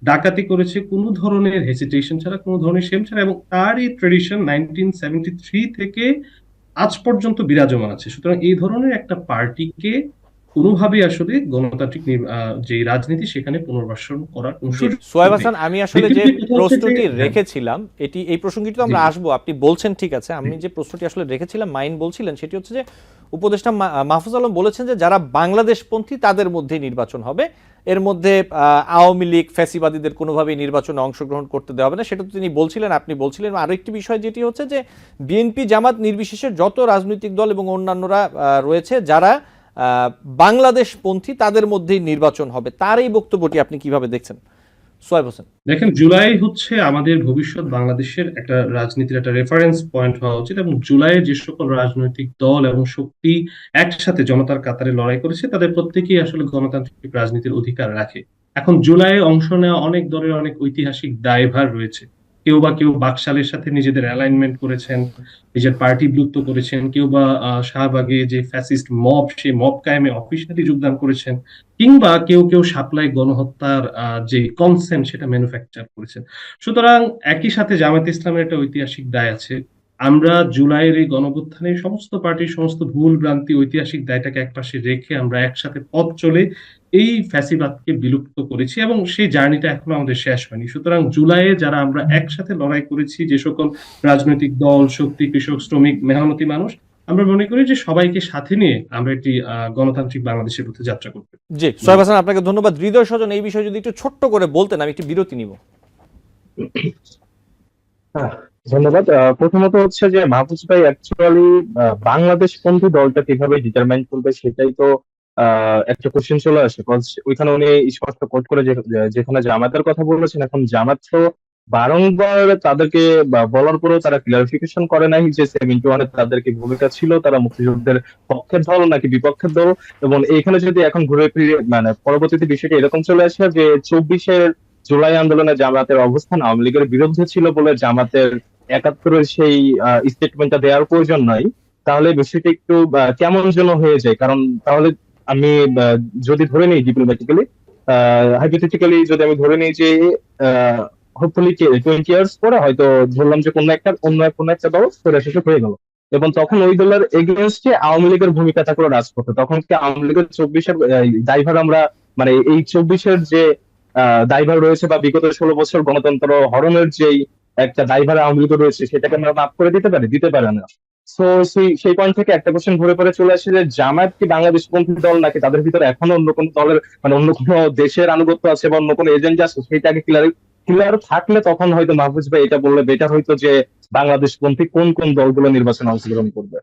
ডাকাতি করেছে কোনো ধরনের হেসিটেশন ছাড়া, কোনো ধরনের শেম ছাড়া, এবং তার এই ট্রেডিশন 1973 থেকে আজ পর্যন্ত বিরাজমান আছে। সুতরাং এই ধরনের একটা পার্টিকে কোনোভাবেই আসলে গণতান্ত্রিক যে রাজনীতি সেখানে পুনর্বাসন করার কোনো সুযোগ সোয়াইব নেই। হাসান, আমি আসলে যে দ্বিতীয় কথা হচ্ছে প্রশ্নটি যে রেখেছিলাম এই প্রসঙ্গটি তো আমরা জি। আসবো, আপনি বলছেন ঠিক আছে। আমি যে প্রশ্নটি আসলে রেখেছিলাম মাইন বলছিলেন সেটি হচ্ছে যে উপদেষ্টা মাহফুজ আলম বলেছেন যে যারা বাংলাদেশপন্থী তাদের মধ্যেই নির্বাচন হবে, এর মধ্যে আওয়ামী লীগ ফ্যাসিবাদীদের কোনোভাবেই নির্বাচনে অংশগ্রহণ করতে দেওয়া হবে না, সেটা তো তিনি বলছিলেন। আপনি বলছিলেন আরো একটি বিষয় যেটি হচ্ছে যে বিএনপি জামাত নির্বিশেষে যত রাজনৈতিক দল এবং অন্যান্যরা রয়েছে যারা বাংলাদেশপন্থী তাদের মধ্যেই নির্বাচন হবে, তার এই বক্তব্যটি আপনি কিভাবে দেখছেন সোয়াইব হোসেন? দেখেন, জুলাই হচ্ছে আমাদের ভবিষ্যৎ বাংলাদেশের একটা রাজনীতির একটা রেফারেন্স পয়েন্ট হওয়া উচিত, এবং জুলাইয়ে যে সকল রাজনৈতিক দল এবং শক্তি একসাথে জনতার কাতারে লড়াই করেছে তাদের প্রত্যেকেই আসলে গণতান্ত্রিক রাজনীতির অধিকার রাখে। এখন জুলাইয়ে অংশ নেওয়া অনেক দলের অনেক ঐতিহাসিক দায়ভার রয়েছে। কেউ বাকশালের সাথে নিজেদের অ্যালাইনমেন্ট করেছেন, নিজের পার্টি বিলুপ্ত করেছেন, কেউ বা শাহবাগে যে ফ্যাসিস্ট মব, সেই মব কায়েমে অফিসিয়ালি যোগদান করেছেন, কিংবা কেউ শাপলায় গণহত্যার যে কনসেন্ট সেটা ম্যানুফ্যাকচার করেছেন। সুতরাং একই সাথে জামায়াত ইসলামের একটা ঐতিহাসিক দায় আছে। আমরা জুলাইয়ের এই গণঅভ্যুত্থানে সমস্ত পার্টির সমস্ত ভুল ভ্রান্তি, ঐতিহাসিক দায়টাকে একপাশে রেখে আমরা একসাথে পথ চলে এই ফ্যাসিবাদকে বিলুপ্ত করেছি, এবং সেই জার্নিটা এখনো আমাদের শেষ হয়নি। সুতরাং জুলাইয়ে যারা আমরা একসাথে লড়াই করেছি, যে সকল রাজনৈতিক দল, শক্তি, কৃষক, শ্রমিক, মেহনতি মানুষ, আমরা মনে করি যে সবাইকে সাথে নিয়ে আমরা একটি গণতান্ত্রিক বাংলাদেশের পথে যাত্রা করতে। জি, সোহেব হাসান, আপনাকে ধন্যবাদ। হৃদয় স্বজন, এই বিষয়ে যদি একটু ছোট্ট করে বলতেন, আমি একটি বিরতি নিব। হ্যাঁ, ধন্যবাদ। প্রথমত হচ্ছে যে মাহফুজ ভাই অ্যাকচুয়ালি বাংলাদেশ পন্থী দলটা কিভাবে ডিটারমাইন করবে সেটাই তো একটা কোশ্চেন চলে আসে। Cause ওইখানে উনি স্পষ্ট কোট করে যেখানে জামাতের কথা বলেছেন, এখন জামাত তো বারংবার তাদেরকে বলার পরেও তারা ক্লারিফিকেশন করে নাই যে 71-এ তাদের কি ভূমিকা ছিল, তারা মুক্তিযুদ্ধের পক্ষের দল নাকি বিপক্ষের দল। এবং এইখানে যদি এখন ঘুরে ফিরে মানে পরবর্তীতে বিষয়টা এরকম চলে আসে যে 24-এর জুলাই আন্দোলনে জামাতের অবস্থান আওয়ামী লীগের বিরুদ্ধে ছিল বলে জামাতের 71-এর সেই স্টেটমেন্টটা দেওয়ার প্রয়োজন নাই, তাহলে বিষয়টা একটু কেমন যেন হয়ে যায়। কারণ তাহলে আমি যদি ধরে নিই ডিপ্লোম্যাটিক্যালি, হাইপোথেটিক্যালি যদি আমি ধরে নিই যে হোপফুলি 20 ইয়ার্স পরে হয়তো ধরলাম যে কোনো একটা দল স্বৈরশাসক হয়ে গেল, এবং তখন ওই দলের এগেনস্টে আওয়ামী লীগের ভূমিকা থাকলো রাজপথে, তখন কি আওয়ামী লীগের 24-এর দায়ভার আমরা মানে এই 24-এর যে দায়ভার রয়েছে বা বিগত 16 বছর গণতন্ত্র হরণের যেই একটা দায়ভার আওয়ামী লীগের রয়েছে সেটাকে আমরা মাফ করে দিতে পারে না। সো সেই পয়েন্ট থেকে একটা কোশ্চেন ঘুরে পড়ে চলে আসে যে জামায়াত কি বাংলাদেশ পন্থী দল নাকি তাদের ভিতরে এখনো অন্য কোনো দলের মানে অন্য কোনো দেশের আনুগত্য আছে বা অন্য কোনো এজেন্ডা আছে, সেটাকে ক্লিয়ার থাকলে তখন হয়তো মাহফুজ ভাই এটা বললে বেটার হইতো যে বাংলাদেশ পন্থী কোন কোন দলগুলো নির্বাচনে অংশগ্রহণ করবে।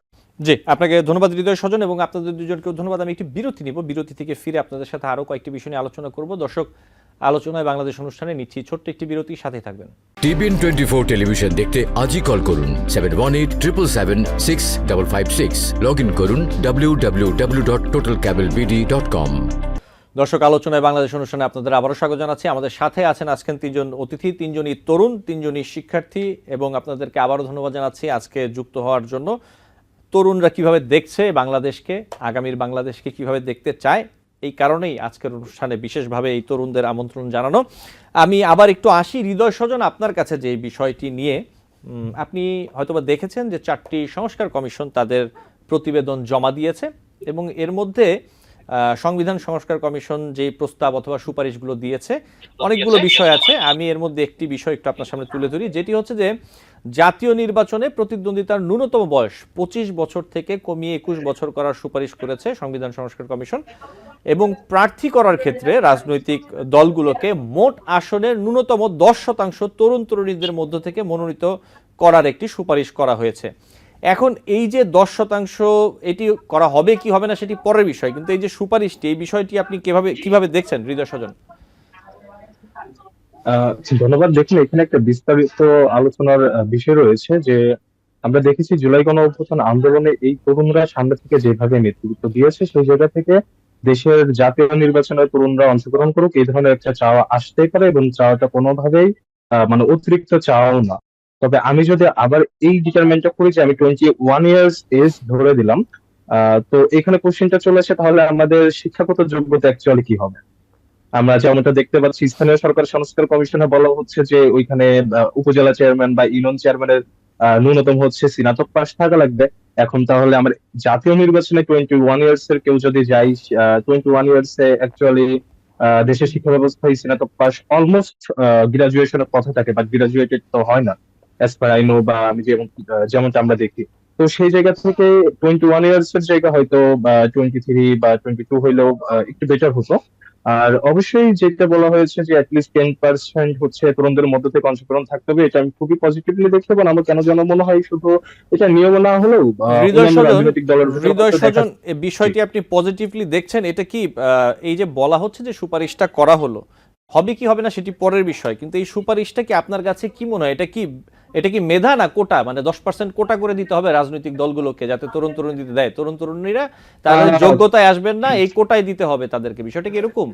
জি, আপনাকে ধন্যবাদ হৃদয় স্বজন, এবং আপনাদের দুজনকেও ধন্যবাদ। আমি একটি বিরতি নিব, বিরতি থেকে ফিরে আপনাদের সাথে আরো কয়েকটি বিষয় নিয়ে আলোচনা করব। দর্শক, আলোচনায় বাংলাদেশ অনুষ্ঠানে নিচ্ছি ছোট্ট একটি বিরতি, সাথে থাকবেন। টিভিএন 24 টেলিভিশন দেখতে আজই কল করুন 7187776556। লগ ইন করুন www.totalcablebd.com। দর্শক, আলোচনায় বাংলাদেশ অনুষ্ঠানে আপনাদের আবারও স্বাগত জানাচ্ছি। আমাদের সাথে আছেন আজকের তিনজন অতিথি, তিনজনই তরুণ, তিনজনই শিক্ষার্থী, এবং আপনাদেরকে আবারও ধন্যবাদ জানাচ্ছি আজকে যুক্ত হওয়ার জন্য। তরুণরা কিভাবে দেখছে বাংলাদেশকে, আগামীর বাংলাদেশকে কিভাবে দেখতে চায়, এই কারণেই আজকের অনুষ্ঠানে বিশেষভাবে এই তরুণদের আমন্ত্রণ জানানো। আমি আবার একটু আসি হৃদয় স্বজন আপনার কাছে, যে বিষয়টি নিয়ে আপনি হয়তোবা দেখেছেন যে 4টি সংস্কার কমিশন তাদের প্রতিবেদন জমা দিয়েছে, এবং এর মধ্যে সংবিধান সংস্কার কমিশন যে প্রস্তাব অথবা সুপারিশগুলো দিয়েছে, অনেকগুলো বিষয় আছে। আমি এর মধ্যে একটি বিষয় একটু আপনার সামনে তুলে ধরি, যেটি হচ্ছে যে জাতীয় নির্বাচনে প্রতিদ্বন্দ্বিতার ন্যূনতম বয়স 25 বছর থেকে কমিয়ে 21 বছর করার সুপারিশ করেছে সংবিধান সংস্কার কমিশন, এবং প্রার্থী করার ক্ষেত্রে রাজনৈতিক দলগুলোকে মোট আসনের ন্যূনতম 10% তরুণ তরুণীদের মধ্য থেকে মনোনীত করার একটি সুপারিশ করা হয়েছে। এখন এই যে 10% এটি করা হবে কি হবে না সেটি পরের বিষয়, কিন্তু এই যে সুপারিশটি, এই বিষয়টি আপনি কিভাবে দেখছেন হৃদয় স্বজন? ধন্যবাদ। দেখুন, এখানে একটা বিস্তারিত আলোচনার বিষয় রয়েছে যে আমরা দেখেছি জুলাই গণ অভ্যুত্থান আন্দোলনে এই তরুণরা সামনে থেকে যেভাবে নেতৃত্ব দিয়েছে, সেই জায়গা থেকে দেশের জাতীয় নির্বাচনে তরুণরা অংশগ্রহণ করুক এই ধরনের একটা চাওয়া আসতেই পারে, এবং চাওয়াটা কোনোভাবেই মানে অতিরিক্ত চাওয়াও না। তবে আমি যদি আবার এই ডিটারমেন্টটা করি যে আমি 21 ইয়ার্স এজ ধরে দিলাম, তো এখানে কোশ্চেনটা চলে আসে তাহলে আমাদের শিক্ষাগত যোগ্যতা অ্যাকচুয়ালি কি হবে। আমরা যেমনটা দেখতে পাচ্ছি স্থানীয় সরকার সংস্কার কমিশনে বলা হচ্ছে যে ওইখানে উপজেলা চেয়ারম্যান বা ইউনিয়ন চেয়ারম্যানের ন্যূনতম হচ্ছে স্নাতক পাস থাকা লাগবে। এখন তাহলে আমার জাতীয় নির্বাচনে 21 ইয়ার্স এর কেউ যদি যাই, 21 ইয়ার্স এ অ্যাকচুয়ালি দেশের শিক্ষা ব্যবস্থায় স্নাতক পাস অলমোস্ট গ্রাজুয়েশনের কথা থাকে, বাট গ্রাজুয়েটেড তো হয় না অ্যাজ পার আই নো, বা আমি যেমনটা আমরা দেখি। তো সেই জায়গা থেকে 21 ইয়ার্স এর জায়গা হয়তো 23 বা 22 হইলেও একটু বেটার হতো। আর অবশ্যই যেটা বলা হয়েছে যে অ্যাটলিস্ট 10% হচ্ছে তরুণদের মধ্যে থেকে অংশগ্রহণ থাকতে হবে, এটা আমি খুবই পজিটিভলি দেখতে পাবো। আমার কেন যেন মনে হয় শুধু এটা নিয়ম না হলেও রাজনৈতিক দলের হৃদয় স্বজন, এই বিষয়টি আপনি পজিটিভলি দেখছেন। এটা কি এই যে বলা হচ্ছে যে সুপারিশটা করা হলো, হবে কি হবে না সেটি পরের বিষয়, কিন্তু এই সুপারিশটা কি আপনার কাছে কি মনে হয়, এটা কি মেধা না কোটা, মানে 10% কোটা করে দিতে হবে রাজনৈতিক দলগুলোকে যাতে তরুণ তরুণীদের দেয়, তরুণ তরুণীরা তাদের যোগ্যতায় আসবেন না, এই কোটায় দিতে হবে তাদেরকে, বিষয়টা কি এরকম?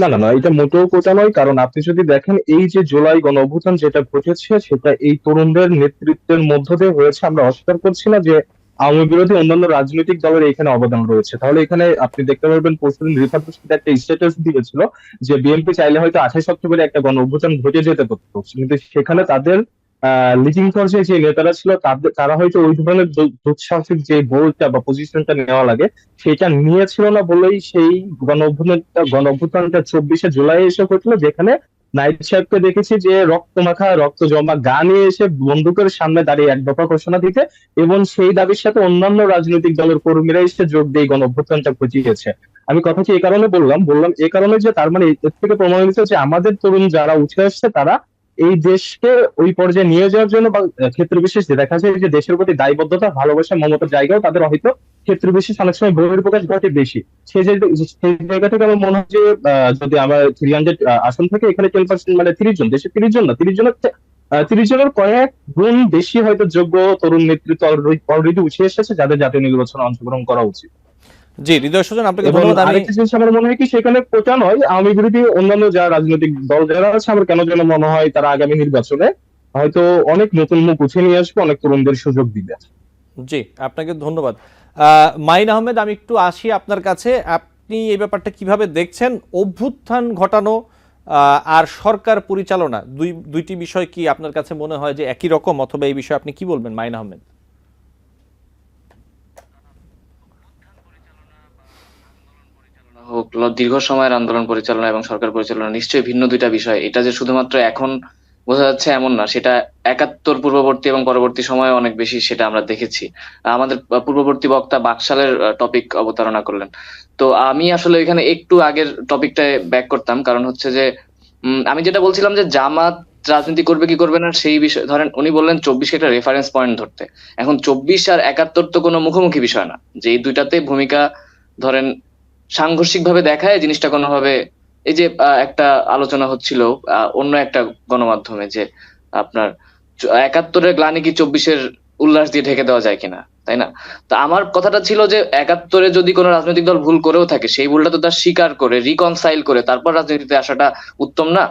না না না, এটা মোটেও কোটা নয়। কারণ আপনি যদি দেখেন, এই যে জুলাই গণ অভ্যুত্থান যেটা ঘটেছে, সেটা এই তরুণদের নেতৃত্বের মধ্য দিয়ে হয়েছে। আমরা অস্বীকার করছি না যে আওয়ামী বিরোধী অন্যান্য রাজনৈতিক দলের এখানে অবদান রয়েছে। তাহলে এখানে আপনি দেখতে পারবেন, পরশুদিন রিফাত হোসেন একটা স্ট্যাটাস দিয়েছিল যে বিএনপি চাইলে হয়তো 28 অক্টোবরে একটা গণ অভ্যুত্থান ঘটে যেতে পারতো, কিন্তু সেখানে তাদের লিডিং পর্যায়ে যে নেতারা ছিল, তারা হয়তো ওই ধরনের দুঃসাহসিক যে বোল্ডটা বা পজিশনটা নেওয়া লাগে সেটা নিয়েছিল না বলেই সেই গণ অভ্যুত্থানটা 24শে জুলাই এসে হয়েছিল, যেখানে নাইব সাহেবকে দেখেছি যে রক্তমাখা রক্ত জমা গা নিয়ে এসে বন্দুকের সামনে দাঁড়িয়ে এক দফা ঘোষণা দিতে, এবং সেই দাবির সাথে অন্যান্য রাজনৈতিক দলের কর্মীরা এসে যোগ দিয়ে গণ অভ্যুত্থানটা ঘটিয়েছে। আমি কথাটি এই কারণে বললাম এই কারণে যে তার মানে এর থেকে প্রমাণিত যে আমাদের তরুণ যারা উঠে আসছে, তারা এই দেশকে ওই পর্যায়ে নিয়ে যাওয়ার জন্য বা ক্ষেত্র বিশেষে দেখা যায় যে দেশের প্রতি দায়বদ্ধতা, ভালোবাসা, মমতার জায়গাও তাদের হয়তো ক্ষেত্র বিশেষ অনেক সময় বহিঃপ্রকাশ ঘটে বেশি। সেই জায়গা থেকে আমার মনে হয় যে যদি আমার 300 আসন থাকে, এখানে 10% মানে 30 জন, দেশে 30 জন না, 30 জনের কয়েক গুণ বেশি হয়তো যোগ্য তরুণ নেতৃত্ব অলরেডি উঠে এসেছে, যাদের জাতীয় নির্বাচনে অংশগ্রহণ করা উচিত। জি, হৃদয় সুজন, আপনাকে এবং ধন্যবাদ। আমি আরেকটা জিনিস আমার মনে হয় কি, সেখানে কোটা নয়, আওয়ামী বিরোধী অন্যান্য যারা রাজনৈতিক দল যারা আছে, আমার কেন যেন মনে হয় তারা আগামী নির্বাচনে হয়তো অনেক নতুন মুখ উঠে নিয়ে আসবে, অনেক তরুণদের সুযোগ দিবে। জি, আপনাকে ধন্যবাদ। মাইন আহমেদ, আমি একটু আসি আপনার কাছে। আপনি এই ব্যাপারটা কিভাবে দেখছেন? অভ্যুত্থান ঘটানো আর সরকার পরিচালনা, দুইটি বিষয় কি আপনার কাছে মনে হয় যে একই রকম, অথবা এই বিষয়ে আপনি কি বলবেন মাইন আহমেদ? হোক, দীর্ঘ সময়ের আন্দোলন পরিচালনা এবং সরকার পরিচালনা নিশ্চয়ই ভিন্ন দুইটা বিষয়। এটা যে শুধুমাত্র এখন বোঝা যাচ্ছে এমন না, সেটা 71 পূর্ববর্তী এবং পরবর্তী সময়ে অনেক বেশি সেটা আমরা দেখেছি। আমাদের পূর্ববর্তী বক্তা বাকশালের টপিক অবতারণা করলেন। তো আমি আসলে এখানে একটু আগের টপিকটায় ব্যাক করতাম, কারণ হচ্ছে যে আমি যেটা বলছিলাম যে জামাত রাজনীতি করবে কি করবে না সেই বিষয়, ধরেন উনি বললেন 24কে একটা রেফারেন্স পয়েন্ট ধরতে। এখন 24 আর 71 তো কোনো মুখোমুখি বিষয় না, যে এই দুইটাতে ভূমিকা ধরেন সাংঘর্ষিক ভাবে দেখায় জিনিসটা কোনোভাবে। এই যে একটা আলোচনা হচ্ছিল অন্য একটা গণমাধ্যমে যে আপনার 71-এর গ্লানি কি 24-এর উল্লাস দিয়ে ঢেকে দেওয়া যায় কিনা, তাই না? তো আমার কথাটা ছিল যে 71-এ যদি কোনো রাজনৈতিক দল ভুল করেও থাকে, সেই ভুলটা তো তার স্বীকার করে রিকনসাইল করে তারপর রাজনীতিতে আসাটা উত্তম না?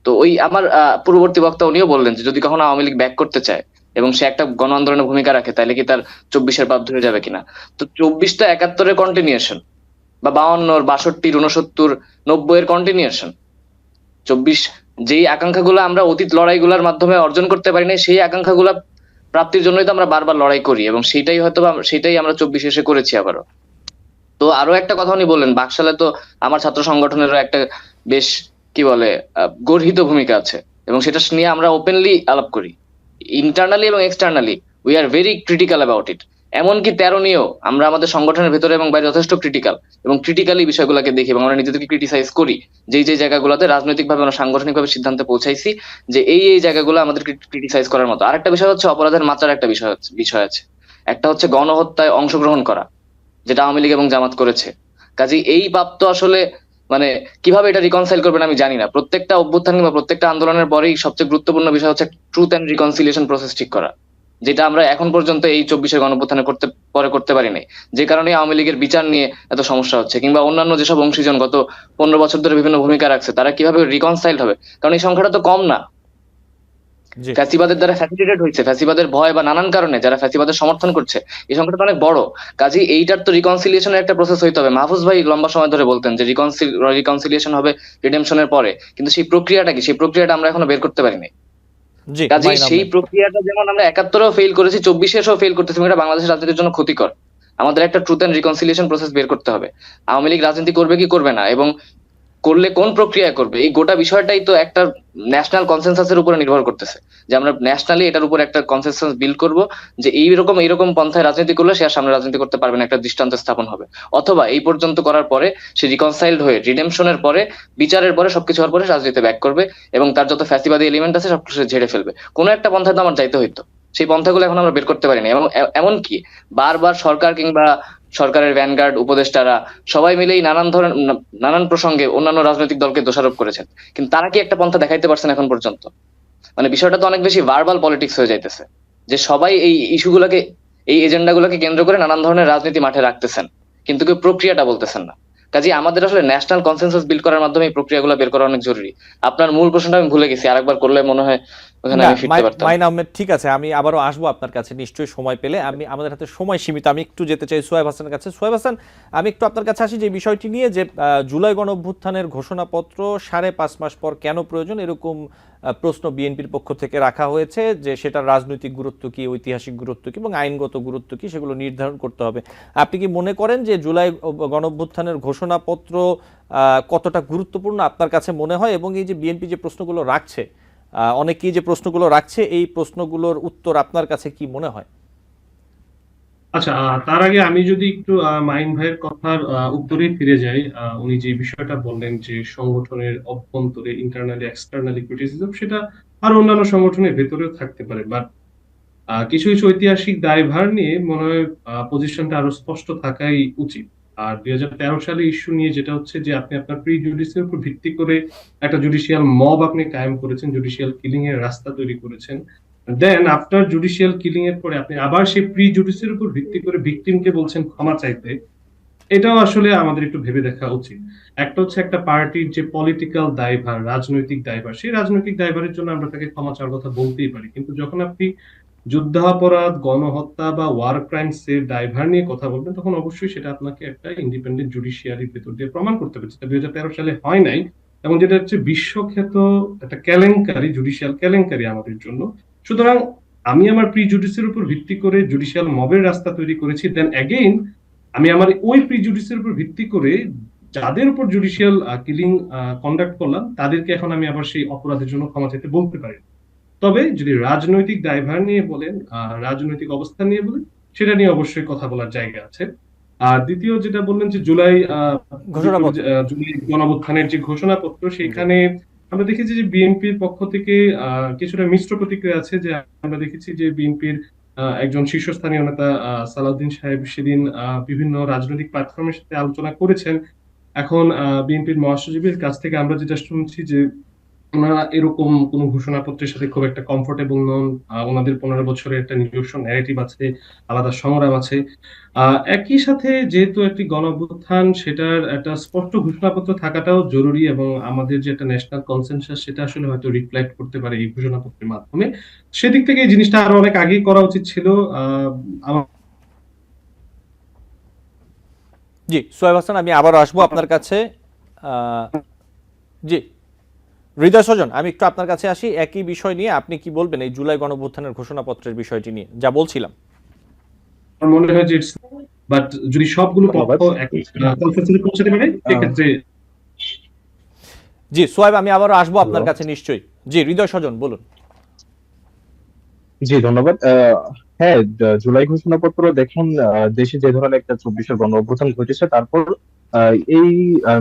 তো ওই আমার পূর্ববর্তী বক্তা উনিও বললেন যে যদি কখনো আওয়ামী লীগ ব্যাক করতে চায় এবং সে একটা গণ আন্দোলনের ভূমিকা রাখে, তাহলে কি তার 24-এর পাপ ধরে যাবে কিনা? তো 24টা 71-এর কন্টিনিউশন, বা 52, 62, 69, 90-এর কন্টিনিউশন। 24 যেই আকাঙ্ক্ষাগুলো আমরা অতীত লড়াইগুলোর মাধ্যমে অর্জন করতে পারি না, সেই আকাঙ্ক্ষাগুলো প্রাপ্তির জন্যই তো আমরা বারবার লড়াই করি, এবং সেটাই আমরা 24 এসে করেছি আবারও। তো আরো একটা কথা উনি বললেন, বাকশালে তো আমার ছাত্র সংগঠনেরও একটা বেশ কি বলে গর্হিত ভূমিকা আছে, এবং সেটা নিয়ে আমরা ওপেনলি আলাপ করি ইন্টারনালি এবং externally. We are very critical about it. এমনকি 13 নিয়েও আমরা আমাদের সংগঠনের ভেতরে এবং বাইরে যথেষ্ট ক্রিটিক্যাল এবং ক্রিটিক্যালি বিষয়গুলোকে দেখি, এবং আমরা নিজেদেরকে ক্রিটিসাইজ করি যেই জায়গাগুলোতে রাজনৈতিকভাবে আমরা সাংগঠনিকভাবে সিদ্ধান্তে পৌঁছাইছি যে এই জায়গাগুলো আমাদের ক্রিটিসাইজ করার মতো। আরেকটা বিষয় হচ্ছে অপরাধের মাত্রার একটা বিষয় আছে। একটা হচ্ছে গণহত্যায় অংশগ্রহণ করা, যেটা আওয়ামী লীগ এবং জামাত করেছে। কাজেই এই পাপ তো আসলে মানে কিভাবে এটা রিকনসাইল করবেন আমি জানি না। প্রত্যেকটা অভ্যুত্থান বা প্রত্যেকটা আন্দোলনের পরেই সবচেয়ে গুরুত্বপূর্ণ বিষয় হচ্ছে ট্রুথ এন্ড রিকনসিলিয়েশন প্রসেস ঠিক করা, যেটা আমরা এখন পর্যন্ত এই 24-এর গণঅভ্যুত্থানে করতে পারি নাই। যে কারণে আওয়ামী লীগের বিচার নিয়ে এত সমস্যা হচ্ছে, কিংবা অন্যান্য যেসব অংশীজন গত 15 বছর ধরে বিভিন্ন ভূমিকা রাখছে, তারা কিভাবে রিকনসাইল হবে? কারণ এই সংখ্যাটা তো কম না। জি, ফ্যাসিবাদের দ্বারা ফ্যাসিলিটেট হয়েছে, ফ্যাসিবাদের ভয় বা নানান কারণে যারা ফ্যাসিবাদের সমর্থন করছে, এই সংখ্যাটা অনেক বড়। কাজেই এইটার তো রিকনসিলিয়েশনের একটা প্রসেস হইতে হবে। মাহফুজ ভাই লম্বা সময় ধরে বলতেন যে রিকনসিলিয়েশন হবে রিডেমশনের পরে, কিন্তু সেই প্রক্রিয়াটা কি, সেই প্রক্রিয়াটা আমরা এখনো বের করতে পারিনি। জি, কাজেই মাইন সেই আহমেদ। প্রক্রিয়াটা যেমন আমরা 71-এও ফেল করেছি, 24-এও ফেল করতেছি, এটা বাংলাদেশের রাজনীতির জন্য ক্ষতিকর। আমাদের একটা ট্রুথ এন্ড রিকনসিলিয়েশন প্রসেস বের করতে হবে। আওয়ামী লীগ রাজনীতি করবে কি করবে না, এবং করলে কোন প্রক্রিয়ায় করবে, এই গোটা বিষয়টাই তো একটা ন্যাশনাল কনসেনসাসের উপরে নির্ভর করতেছে, যে আমরা ন্যাশনালি এটার উপর একটা কনসেনসাস বিল্ড করব যে এইরকম পন্থায় রাজনীতি করলে সে আর সামনে রাজনীতি করতে পারবে না, একটা দৃষ্টান্ত স্থাপন হবে। অথবা এই পর্যন্ত করার পরে সে রিকনসাইলড হয়ে রিডেমশনের পরে, বিচারের পরে, সবকিছু হওয়ার পরে রাজনীতিতে ব্যাক করবে এবং তার যত ফ্যাসিবাদী এলিমেন্ট আছে সবকিছু ঝেড়ে ফেলবে। কোনো একটা পন্থায় তো আমার যাইতে হইতো, সেই পন্থাগুলো এখন আমরা বের করতে পারিনি। এবং এমনকি বারবার সরকার কিংবা সরকারের ভ্যানগার্ড উপদেষ্টারা সবাই মিলেই নানান প্রসঙ্গে অন্যান্য রাজনৈতিক দলকে দোষারোপ করেছেন, কিন্তু তারা কি একটা পন্থা দেখাইতে পারছেন এখন পর্যন্ত? বিষয়টা তো অনেক বেশি ভার্বাল পলিটিক্স হয়ে যাইতেছে, যে সবাই এই ইস্যুগুলোকে, এই এজেন্ডাগুলোকে কেন্দ্র করে নানান ধরনের রাজনীতি মাঠে রাখতেছেন, কিন্তু কেউ প্রক্রিয়াটা বলতেছেন না। কাজে আমাদের আসলে ন্যাশনাল কনসেনসাস বিল্ড করার মাধ্যমে এই প্রক্রিয়াগুলো বের করা অনেক জরুরি। আপনার মূল প্রশ্নটা আমি ভুলে গেছি, আরেকবার করলে মনে হয় ওখানে না, আমি ফিরতে পারতাম। মাইন আহমেদ, ঠিক আছে, আমি আবারও আসবো আপনার কাছে নিশ্চয়ই সময় পেলে। আমাদের হাতে সময় সীমিত, আমি একটু যেতে চাই সোহেব হাসানের কাছে। সোহেব হাসান, আমি একটু আপনার কাছে আসি যে বিষয়টি নিয়ে, যে জুলাই গণঅভ্যুত্থানের ঘোষণাপত্র 5.5 মাস পর কেন প্রয়োজন, এরকম প্রশ্ন বিএনপির পক্ষ থেকে রাখা হয়েছে, যে সেটার রাজনৈতিক গুরুত্ব কি, ঐতিহাসিক গুরুত্ব কি এবং আইনগত গুরুত্ব কি, সেগুলো নির্ধারণ করতে হবে। আপনি কি মনে করেন যে জুলাই গণঅভ্যুত্থানের ঘোষণাপত্র কতটা গুরুত্বপূর্ণ আপনার কাছে মনে হয়, এবং এই যে বিএনপি যে প্রশ্নগুলো রাখছে, অনেকেই যে প্রশ্নগুলো রাখছে, এই প্রশ্নগুলোর উত্তর আপনার কাছে কি মনে হয়? আচ্ছা, তার আগে আমি যদি একটু মাইন ভাইয়ের কথার উত্তরে ফিরে যাই। উনি যে বিষয়টা বললেন যে সংগঠনের অভ্যন্তরে ইন্টারনালি এক্সটার্নালি ক্রিটিসিজম, সেটা আর অন্যান্য সংগঠনের ভেতরেও থাকতে পারে, বাট কিছু কিছু ঐতিহাসিক দায়ভার নিয়ে মনে হয় পজিশনটা আরো স্পষ্ট থাকাই উচিত। আর 2013 সালে ইস্যু নিয়ে যেটা হচ্ছে যে আপনি আপনার প্রি জুডিসের উপর ভিত্তি করে একটা জুডিশিয়াল মব আপনি কায়েম করেছেন, জুডিশিয়াল কিলিং এর রাস্তা তৈরি করেছেন। দেন আফটার জুডিশিয়াল কিলিং এর পরে আপনি আবার সেই প্রি জুডিসের উপর ভিত্তি করে ভিকটিমকে বলছেন ক্ষমা চাইতে। এটাও আসলে আমাদের একটু ভেবে দেখা উচিত। একটা হচ্ছে একটা পার্টির যে পলিটিক্যাল দায়ভার, রাজনৈতিক দায়ভার, সেই রাজনৈতিক দায়ভারের জন্য আমরা তাকে ক্ষমা চাওয়ার কথা বলতেই পারি, কিন্তু যখন আপনি যুদ্ধাপরাধ, গণহত্যা বা ওয়ার ক্রাইমস এর দায়ভার নিয়ে কথা বলবেন, তখন অবশ্যই সেটা আপনাকে একটা ইন্ডিপেন্ডেন্ট জুডিশিয়ারির ভেতর দিয়ে প্রমাণ করতে হবে, যেটা 2013 সালে হয় নাই, এবং যেটা হচ্ছে বিশ্বখ্যাত একটা কেলেঙ্কারি, জুডিশিয়াল কেলেঙ্কারি আমাদের জন্য। সুতরাং আমি আমার প্রি জুডিসের উপর ভিত্তি করে জুডিশিয়াল মবের রাস্তা তৈরি করেছি, দেন অ্যাগেইন আমি আমার ওই প্রি জুডিসের উপর ভিত্তি করে যাদের উপর জুডিশিয়াল কিলিং কন্ডাক্ট করলাম, তাদেরকে এখন আমি আবার সেই অপরাধের জন্য ক্ষমা চাইতে বলতে পারি। তবে যদি রাজনৈতিক দায়ভার নিয়ে বলেন, রাজনৈতিক অবস্থান নিয়ে বলেন, সেটা নিয়ে অবশ্যই কথা বলার জায়গা আছে। আর দ্বিতীয় যেটা বললেন যে জুলাই ঘোষণাপত্র। জুলাই গণঅভ্যুত্থানের যে ঘোষণাপত্র, সেখানে আমরা দেখেছি যে বিএনপির পক্ষ থেকে কিছুটা মিশ্র প্রতিক্রিয়া আছে। যে আমরা দেখেছি যে বিএনপির একজন শীর্ষস্থানীয় নেতা সালাউদ্দিন সাহেব সেদিন বিভিন্ন রাজনৈতিক প্ল্যাটফর্মের সাথে আলোচনা করেছেন। এখন বিএনপির মহাসচিবের কাছ থেকে আমরা যেটা শুনছি যে ওনারা এরকম কোন ঘোষণাপত্রের সাথে খুব একটা কমফোর্টেবল নন। ওনাদের 15 বছরের একটা নিজস্ব ন্যারেটিভ আছে, আলাদা সংগ্রাম আছে। একই সাথে যেহেতু একটি গণঅভ্যুত্থান, সেটার একটা স্পষ্ট ঘোষণাপত্র থাকাটাও জরুরি, এবং আমাদের যে একটা ন্যাশনাল কনসেনসাস, সেটা আসলে হয়তো রিফ্লেক্ট করতে পারে এই ঘোষণাপত্রের মাধ্যমে। সেদিক থেকে এই জিনিসটা আরো অনেক আগেই করা উচিত ছিল। আমার জি সোহেব হাসান, আমি আবারও আসবো আপনার কাছে। জি হৃদয় সজন, আমি একটু আপনার কাছে আসি একই বিষয় নিয়ে। আপনি কি বলবেন এই জুলাই গণঅভ্যুত্থানের ঘোষণাপত্রের বিষয়টি নিয়ে, যা বলছিলাম? মনে হয় যে বাট যদি সবগুলো পক্ষ ধন্যবাদ। কনসেনসাসে পৌঁছাতে পারে, সেক্ষেত্রে জি সোহেব, আমি আবারও আসবো আপনার কাছে নিশ্চয়ই। জি হৃদয় সজন, বলুন। জি ধন্যবাদ। হ্যাঁ, জুলাই ঘোষণাপত্র দেখুন, দেশে যে ধরনের একটা 24-এর গণ অভ্যুত্থান ঘটেছে, তারপর এই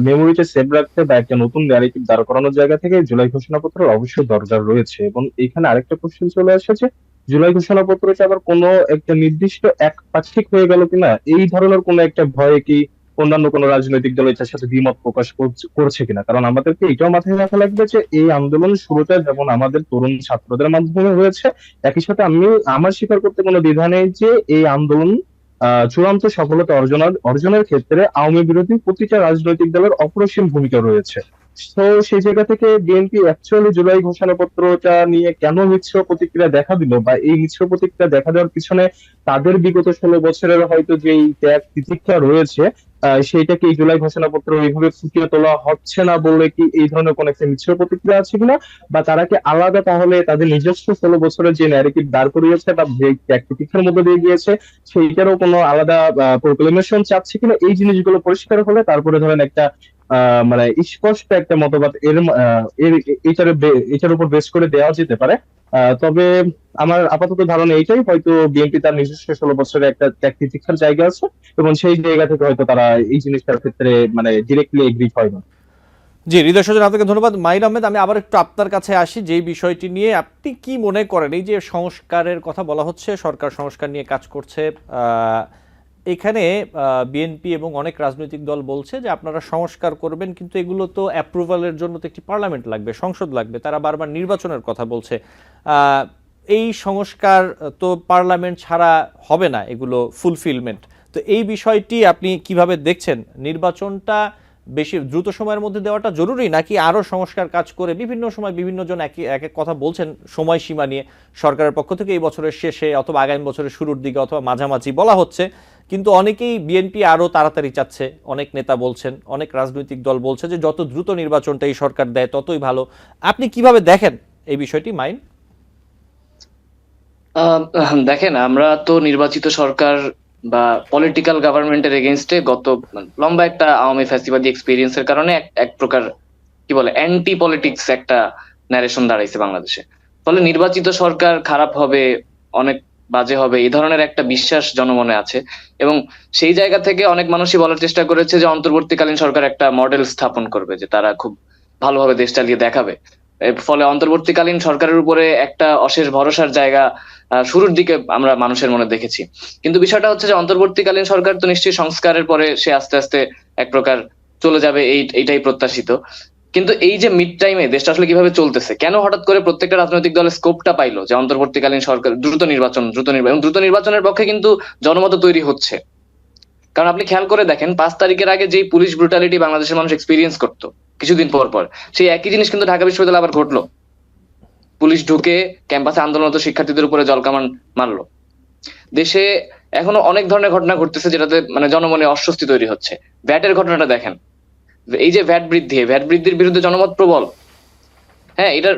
মেমোরিটা সেভ রাখতে বা একটা নতুন ন্যারেটিভ দাঁড় করানোর জায়গা থেকে জুলাই ঘোষণাপত্র অবশ্যই দরকার রয়েছে। এবং এখানে আরেকটা কোশ্চেন চলে আসে যে জুলাই ঘোষণাপত্রটা আবার কোনো একটা নির্দিষ্ট একপাক্ষিক হয়ে গেল কিনা, এই ধরনের কোনো একটা ভয়ে কি অন্যান্য কোনো রাজনৈতিক দল এটার সাথে দ্বিমত প্রকাশ করছে কিনা? কারণ আমাদেরকে এটাও মাথায় রাখা লাগবে যে এই আন্দোলন শুরুটা যেমন আমাদের তরুণ ছাত্রদের মাধ্যমে হয়েছে, একই সাথে আমি আমার স্বীকার করতে কোনো দ্বিধা নেই যে এই আন্দোলন চূড়ান্ত সফলতা অর্জনের ক্ষেত্রে আওয়ামী বিরোধী প্রতিটা রাজনৈতিক দলের অপরিসীম ভূমিকা রয়েছে। তো সেই জায়গা থেকে বিএনপি অ্যাকচুয়ালি জুলাই ঘোষণাপত্রটা নিয়ে কেন মিশ্র প্রতিক্রিয়া দেখা দিল, বা এই মিশ্র প্রতিক্রিয়া দেখা দেওয়ার পিছনে তাদের বিগত 16 বছরের হয়তো যে ত্যাগ তিতিক্ষা রয়েছে, সেইটাকে এই জুলাই ঘোষণাপত্র এইভাবে ফুটিয়ে তোলা হচ্ছে না বললে কি এই ধরনের কোন একটা মিশ্র প্রতিক্রিয়া আছে কিনা, বা তারা কি আলাদা তাহলে তাদের নিজস্ব 16 বছরের যে ন্যারেটিভ দাঁড় করিয়েছে বা যে ত্যাগ তিতিক্ষার মধ্যে দিয়ে গিয়েছে, সেইটারও কোনো আলাদা প্রোক্লেমেশন চাচ্ছে কিনা, এই জিনিসগুলো পরিষ্কার হলে তারপরে ধরেন একটা মানে স্পষ্ট একটা মতবাদ এটার উপর বেস করে দেওয়া যেতে পারে। তবে আমার আপাতত ধারণা এইটাই, হয়তো বিএনপি তার নিজস্ব 16 বছরের একটা ত্যাগ তিতিক্ষার জায়গা আছে, এবং সেই জায়গা থেকে হয়তো তারা এই জিনিসটার ক্ষেত্রে মানে ডিরেক্টলি এগ্রি হয় না। জি হৃদয় সজন, আপনাকে ধন্যবাদ। মাইন আহমেদ, আমি আবার একটু আপনার কাছে আসি যে বিষয়টি নিয়ে। আপনি কি মনে করেন এই যে সংস্কারের কথা বলা হচ্ছে, সরকার সংস্কার নিয়ে কাজ করছে, এখানে বিএনপি এবং অনেক রাজনৈতিক দল বলছে যে আপনারা সংস্কার করবেন, কিন্তু এগুলো তো অ্যাপ্রুভালের জন্য তো একটি পার্লামেন্ট লাগবে, সংসদ লাগবে, তারা বারবার নির্বাচনের কথা বলছে। এই সংস্কার তো পার্লামেন্ট ছাড়া হবে না, এগুলো ফুলফিলমেন্ট। তো এই বিষয়টি আপনি কিভাবে দেখছেন? নির্বাচনটা বেশি দ্রুত সময়ের মধ্যে দেওয়াটা জরুরি, নাকি আরও সংস্কার কাজ করে বিভিন্ন সময় বিভিন্ন জন এক এক কথা বলছেন সময়সীমা নিয়ে সরকারের পক্ষ থেকে এই বছরের শেষে অথবা আগামী বছরের শুরুর দিকে অথবা মাঝামাঝি বলা হচ্ছে, কিন্তু অনেকেই বিএনপি আরও তাড়াতাড়ি চাচ্ছে, অনেক নেতা বলছেন, অনেক রাজনৈতিক দল বলছে যে যত দ্রুত নির্বাচনটা এই সরকার দেয় ততই ভালো। আপনি কিভাবে দেখেন এই বিষয়টি মাইন? দেখেন, আমরা তো নির্বাচিত সরকার বা পলিটিক্যাল গভর্নমেন্টের এগেনস্টে গত লম্বা একটা আওয়ামী ফ্যাসিবাদী এক্সপিরিয়েন্সের কারণে এক প্রকার কি বলে অ্যান্টি পলিটিক্স একটা ন্যারেশন দাঁড়াইছে বাংলাদেশে। ফলে নির্বাচিত সরকার খারাপ হবে, অনেক বাজে হবে, এই ধরনের একটা বিশ্বাস জনমনে আছে। এবং সেই জায়গা থেকে অনেক মানুষই বলার চেষ্টা করেছে যে অন্তর্বর্তীকালীন সরকার একটা মডেল স্থাপন করবে, যে তারা খুব ভালোভাবে দেশ চালিয়ে দেখাবে। এর ফলে অন্তর্বর্তীকালীন সরকারের উপরে একটা অশেষ ভরসার জায়গা শুরুর দিকে আমরা মানুষের মনে দেখেছি। কিন্তু বিষয়টা হচ্ছে যে অন্তর্বর্তীকালীন সরকার তো নিশ্চয়ই সংস্কারের পরে সে আস্তে আস্তে এক প্রকার চলে যাবে, এইটাই প্রত্যাশিত। কিন্তু এই যে মিড টাইমে দেশটা আসলে কিভাবে চলতেছে, কেন হঠাৎ করে প্রত্যেকটা রাজনৈতিক দলের স্কোপটা পাইলো যে অন্তর্বর্তীকালীন সরকার দ্রুত নির্বাচনের পক্ষে কিন্তু জনমত তৈরি হচ্ছে। কারণ আপনি খেয়াল করে দেখেন 5 তারিখের আগে যেই পুলিশ ব্রুটালিটি বাংলাদেশের মানুষ এক্সপিরিয়েন্স করতো কিছুদিন পর পর, সেই একই জিনিস কিন্তু ঢাকা বিশ্ববিদ্যালয়ে আবার ঘটলো। পুলিশ ঢুকে ক্যাম্পাসে আন্দোলনরত শিক্ষার্থীদের উপরে জলকামান মারলো। দেশে এখনো অনেক ধরনের ঘটনা ঘটতেছে যেটাতে মানে জনমনে অস্বস্তি তৈরি হচ্ছে। ভ্যাটের ঘটনাটা দেখেন, এই যে ভ্যাট বৃদ্ধির বিরুদ্ধে জনমত প্রবল। হ্যাঁ, এটা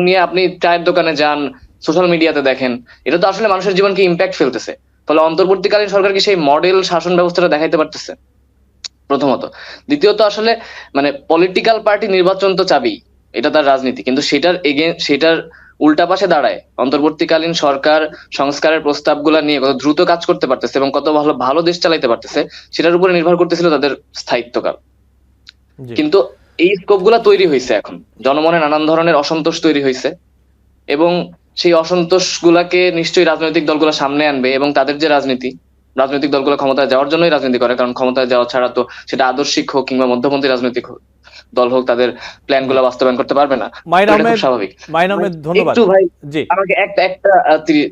নিয়ে আপনি চায়ের দোকানে যান, সোশ্যাল মিডিয়াতে দেখেন, এটা তো আসলে মানুষের জীবনকে ইম্প্যাক্ট ফেলতেছে। ফলে অন্তর্বর্তীকালীন সরকার কি সেই মডেল শাসন ব্যবস্থাটা দেখাইতে পারতেছে? প্রথমত। দ্বিতীয়ত, আসলে মানে পলিটিক্যাল পার্টি নির্বাচন তো চাবি, এটা তার রাজনীতি, কিন্তু সেটার উল্টা পাশে দাঁড়ায় অন্তর্বর্তীকালীন সরকার সংস্কারের প্রস্তাবগুলা নিয়ে কত দ্রুত কাজ করতে পারতেছে এবং কত ভালো দেশ চালাইতে পারতেছে, সেটার উপরে নির্ভর করতেছিল তাদের স্থায়িত্বকাল। কিন্তু এই স্কোপ গুলা তৈরি হয়েছে, এখন জনমনে নানান ধরনের অসন্তোষ তৈরি হয়েছে এবং সেই অসন্তোষ গুলাকে নিশ্চয়ই রাজনৈতিক দলগুলো সামনে আনবে এবং তাদের যে রাজনৈতিক দলগুলো ক্ষমতায় যাওয়ার জন্যই রাজনীতি করে, কারণ ক্ষমতায় যাওয়া ছাড়া তো সেটা আদর্শিক হোক কিংবা মধ্যপন্থী রাজনৈতিক দল হোক, তাদের প্ল্যান গুলো বাস্তবায়ন করতে পারবে না। স্বাভাবিক। ধন্যবাদ। একটু ভাই আমাকে একটা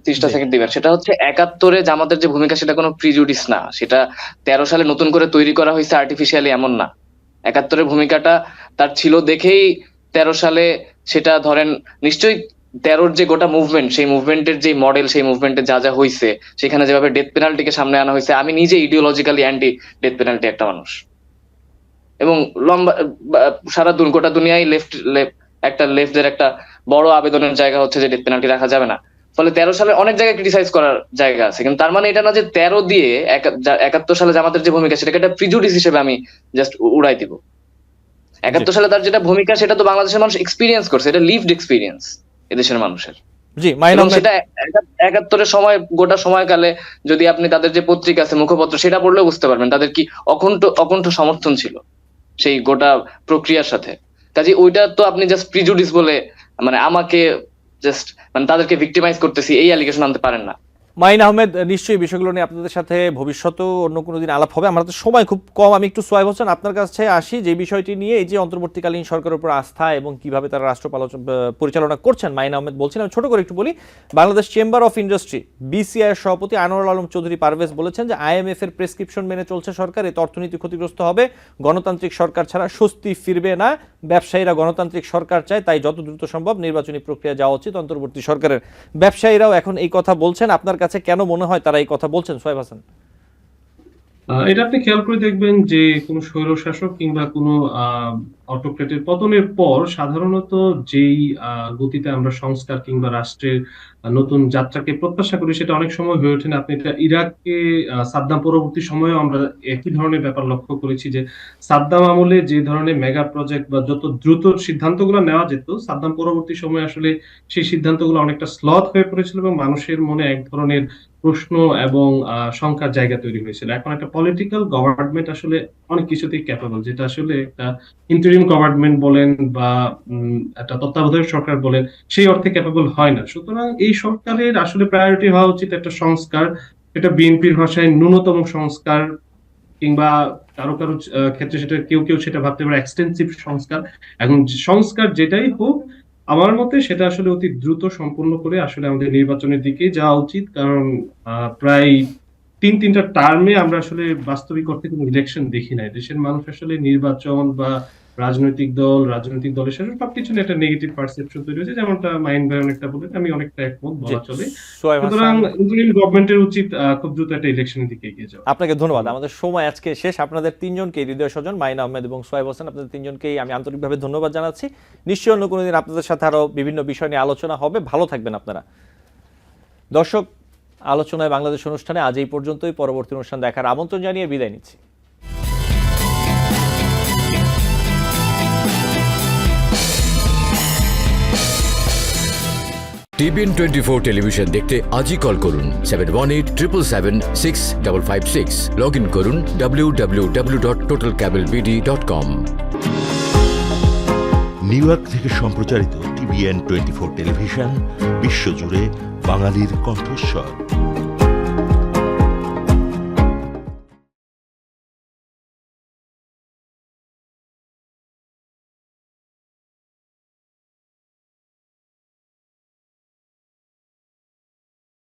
30টা সেকেন্ড দিবেন। সেটা হচ্ছে 71-এ জামাতের যে ভূমিকা, সেটা কোনো প্রিজুডিস না, সেটা 13 সালে নতুন করে তৈরি করা হয়েছে আর্টিফিশিয়ালি, এমন না। 71-এর ভূমিকাটা তার ছিল দেখেই 13 সালে সেটা ধরেন নিশ্চয়ই 13-র যে গোটা মুভমেন্ট, সেই মুভমেন্টের যে মডেল, সেই মুভমেন্টে যা যা হয়েছে, সেখানে যেভাবে ডেথ পেনাল্টিকে সামনে আনা হয়েছে, আমি নিজে ইডিওলজিক্যালি অ্যান্টি ডেথ পেনাল্টি একটা মানুষ, এবং লম্বা সারা গোটা দুনিয়ায় লেফটদের একটা বড় আবেদনের জায়গা হচ্ছে যে ডেথ পেনাল্টি রাখা যাবে না। ফলে 13 সালে অনেক জায়গায় ক্রিটিসাইজ করার জায়গা আছে, কিন্তু তার মানে এটা না যে 13 দিয়ে 71 সালে জামাতের যে ভূমিকা, সেটাকে একটা প্রিজুডিস হিসেবে আমি জাস্ট উড়াই দিব। 71 সালে তার যেটা ভূমিকা, সেটা তো বাংলাদেশের মানুষ এক্সপিরিয়েন্স করছে, এটা লিভড এক্সপিরিয়েন্স এদেশের মানুষের। সেটা 71-এর সময় গোটা সময়কালে যদি আপনি তাদের যে পত্রিকা আছে, মুখপত্র, সেটা পড়লেও বুঝতে পারবেন তাদের কি অকুণ্ঠ সমর্থন ছিল সেই গোটা প্রক্রিয়ার সাথে। কাজে ওইটা তো আপনি জাস্ট প্রিজুডিস বলে মানে আমাকে জাস্ট মানে তাদেরকে ভিক্টিমাইজ করতেছি এই অ্যালিগেশন আনতে পারেন না। মাইন আহমেদ, নিশ্চয়ই বিষয়গুলো নিয়ে আপনাদের সাথে ভবিষ্যতেও অন্য কোনো দিন আলাপ হবে। আমাদের সময় খুব কম, আমি একটু সোহাইব হোসেন আপনার কাছে আসি যে বিষয়টি নিয়ে, এই যে অন্তর্বর্তীকালীন সরকারের উপর আস্থা এবং কিভাবে তারা রাষ্ট্র পরিচালনা করছেন। মাইন আহমেদ বলছেন, আমি ছোট করে একটু বলি, Bangladesh chamber of industry BCI এর সভাপতি আনোয়ারুল আলম চৌধুরী পারভেজ বলেছেন যে IMF এর প্রেসক্রিপশন মেনে চলছে সরকার, এতে অর্থনীতি ক্ষতিগ্রস্ত হবে, গণতান্ত্রিক সরকার ছাড়া স্বস্তি ফিরবে না, ব্যবসায়ীরা গণতান্ত্রিক সরকার চায়, তাই যত দ্রুত সম্ভব নির্বাচনী প্রক্রিয়া যাওয়া উচিত অন্তর্বর্তী সরকারের। ব্যবসায়ীরাও এখন এই কথা বলছেন, আপনার কাছে কেন মনে হয় তারা এই কথা বলছেন সোহাইব হাসান? এটা আপনি খেয়াল করে দেখবেন যে কোনো স্বৈরশাসক কিংবা কোনো অটোক্রেটের পতনের পর সাধারণত যেই গতিতে আমরা সংস্কার কিংবা রাষ্ট্রের নতুন যাত্রাকে প্রত্যাশা করি, সেটা অনেক সময় হয়ে ওঠে না। আপনি এটা ইরাকে সাদ্দাম পরবর্তী সময়েও আমরা একই ধরনের ব্যাপার লক্ষ্য করেছি যে সাদ্দাম আমলে যে ধরনের মেগা প্রজেক্ট বা যত দ্রুত সিদ্ধান্তগুলো নেওয়া যেত, সাদ্দাম পরবর্তী সময়ে আসলে সেই সিদ্ধান্তগুলো অনেকটা স্লথ হয়ে পড়েছিল এবং মানুষের মনে এক ধরনের প্রশ্ন এবং শঙ্কার জায়গা তৈরি হয়েছিল। এখন একটা পলিটিক্যাল গভর্নমেন্ট আসলে অনেক কিছুতেই ক্যাপেবল, যেটা আসলে একটা ইন্টারিম গভর্নমেন্ট বলেন বা একটা তত্ত্বাবধায়ক সরকার বলেন, সেই অর্থে ক্যাপেবল হয় না। সুতরাং এই সরকারের আসলে প্রায়োরিটি হওয়া উচিত একটা সংস্কার, এটা বিএনপির ভাষায় ন্যূনতম সংস্কার, কিংবা কারো ক্ষেত্রে সেটা কেউ সেটা ভাবতে পারে এক্সটেন্সিভ সংস্কার। এখন সংস্কার যেটাই হোক, আমার মতে সেটা আসলে অতি দ্রুত সম্পূর্ণ করে আসলে আমাদের নির্বাচনের দিকে যাওয়া উচিত, কারণ প্রায় তিনটা টার্মে আমরা আসলে বাস্তবিক অর্থে কোনো ইলেকশন দেখি নাই। দেশের মানুষ আসলে নির্বাচন বা রাজনৈতিক দলের সাথে সবকিছু নিয়ে একটা নেগেটিভ পারসেপশন তৈরি হয়েছে, যেমনটা মাইন ভাই অনেকটা বলেন, আমি অনেকটা একমত জি, বলা চলে। সোহেব সুতরাং হাসান, ইন্টারিম গভর্নমেন্টের উচিত খুব দ্রুত একটা ইলেকশনের দিকে এগিয়ে যাওয়া। আপনাকে ধন্যবাদ। আমাদের সময় আজকে শেষ। আপনাদের তিনজনকেই, হৃদয় স্বজন, মাইন আহমেদ এবং সোহেব হোসেন, আপনাদের তিনজনকেই আমি আন্তরিকভাবে ধন্যবাদ জানাচ্ছি। নিশ্চয়ই অন্য কোনো দিন আপনাদের সাথে আরো বিভিন্ন বিষয় নিয়ে আলোচনা হবে। ভালো থাকবেন আপনারা। দর্শক, আলোচনায় বাংলাদেশ অনুষ্ঠানে আজ এই পর্যন্তই। পরবর্তী অনুষ্ঠান দেখার আমন্ত্রণ জানিয়ে বিদায় নিচ্ছি। টিবিএন 24 টেলিভিশন দেখতে আজই কল করুন 7187776556। লগ ইন করুন www.totalcablebd.com। নিউ ইয়র্ক থেকে সম্প্রচারিত টিবিএন 24 টেলিভিশন বিশ্বজুড়ে বাঙালির কণ্ঠস্বর।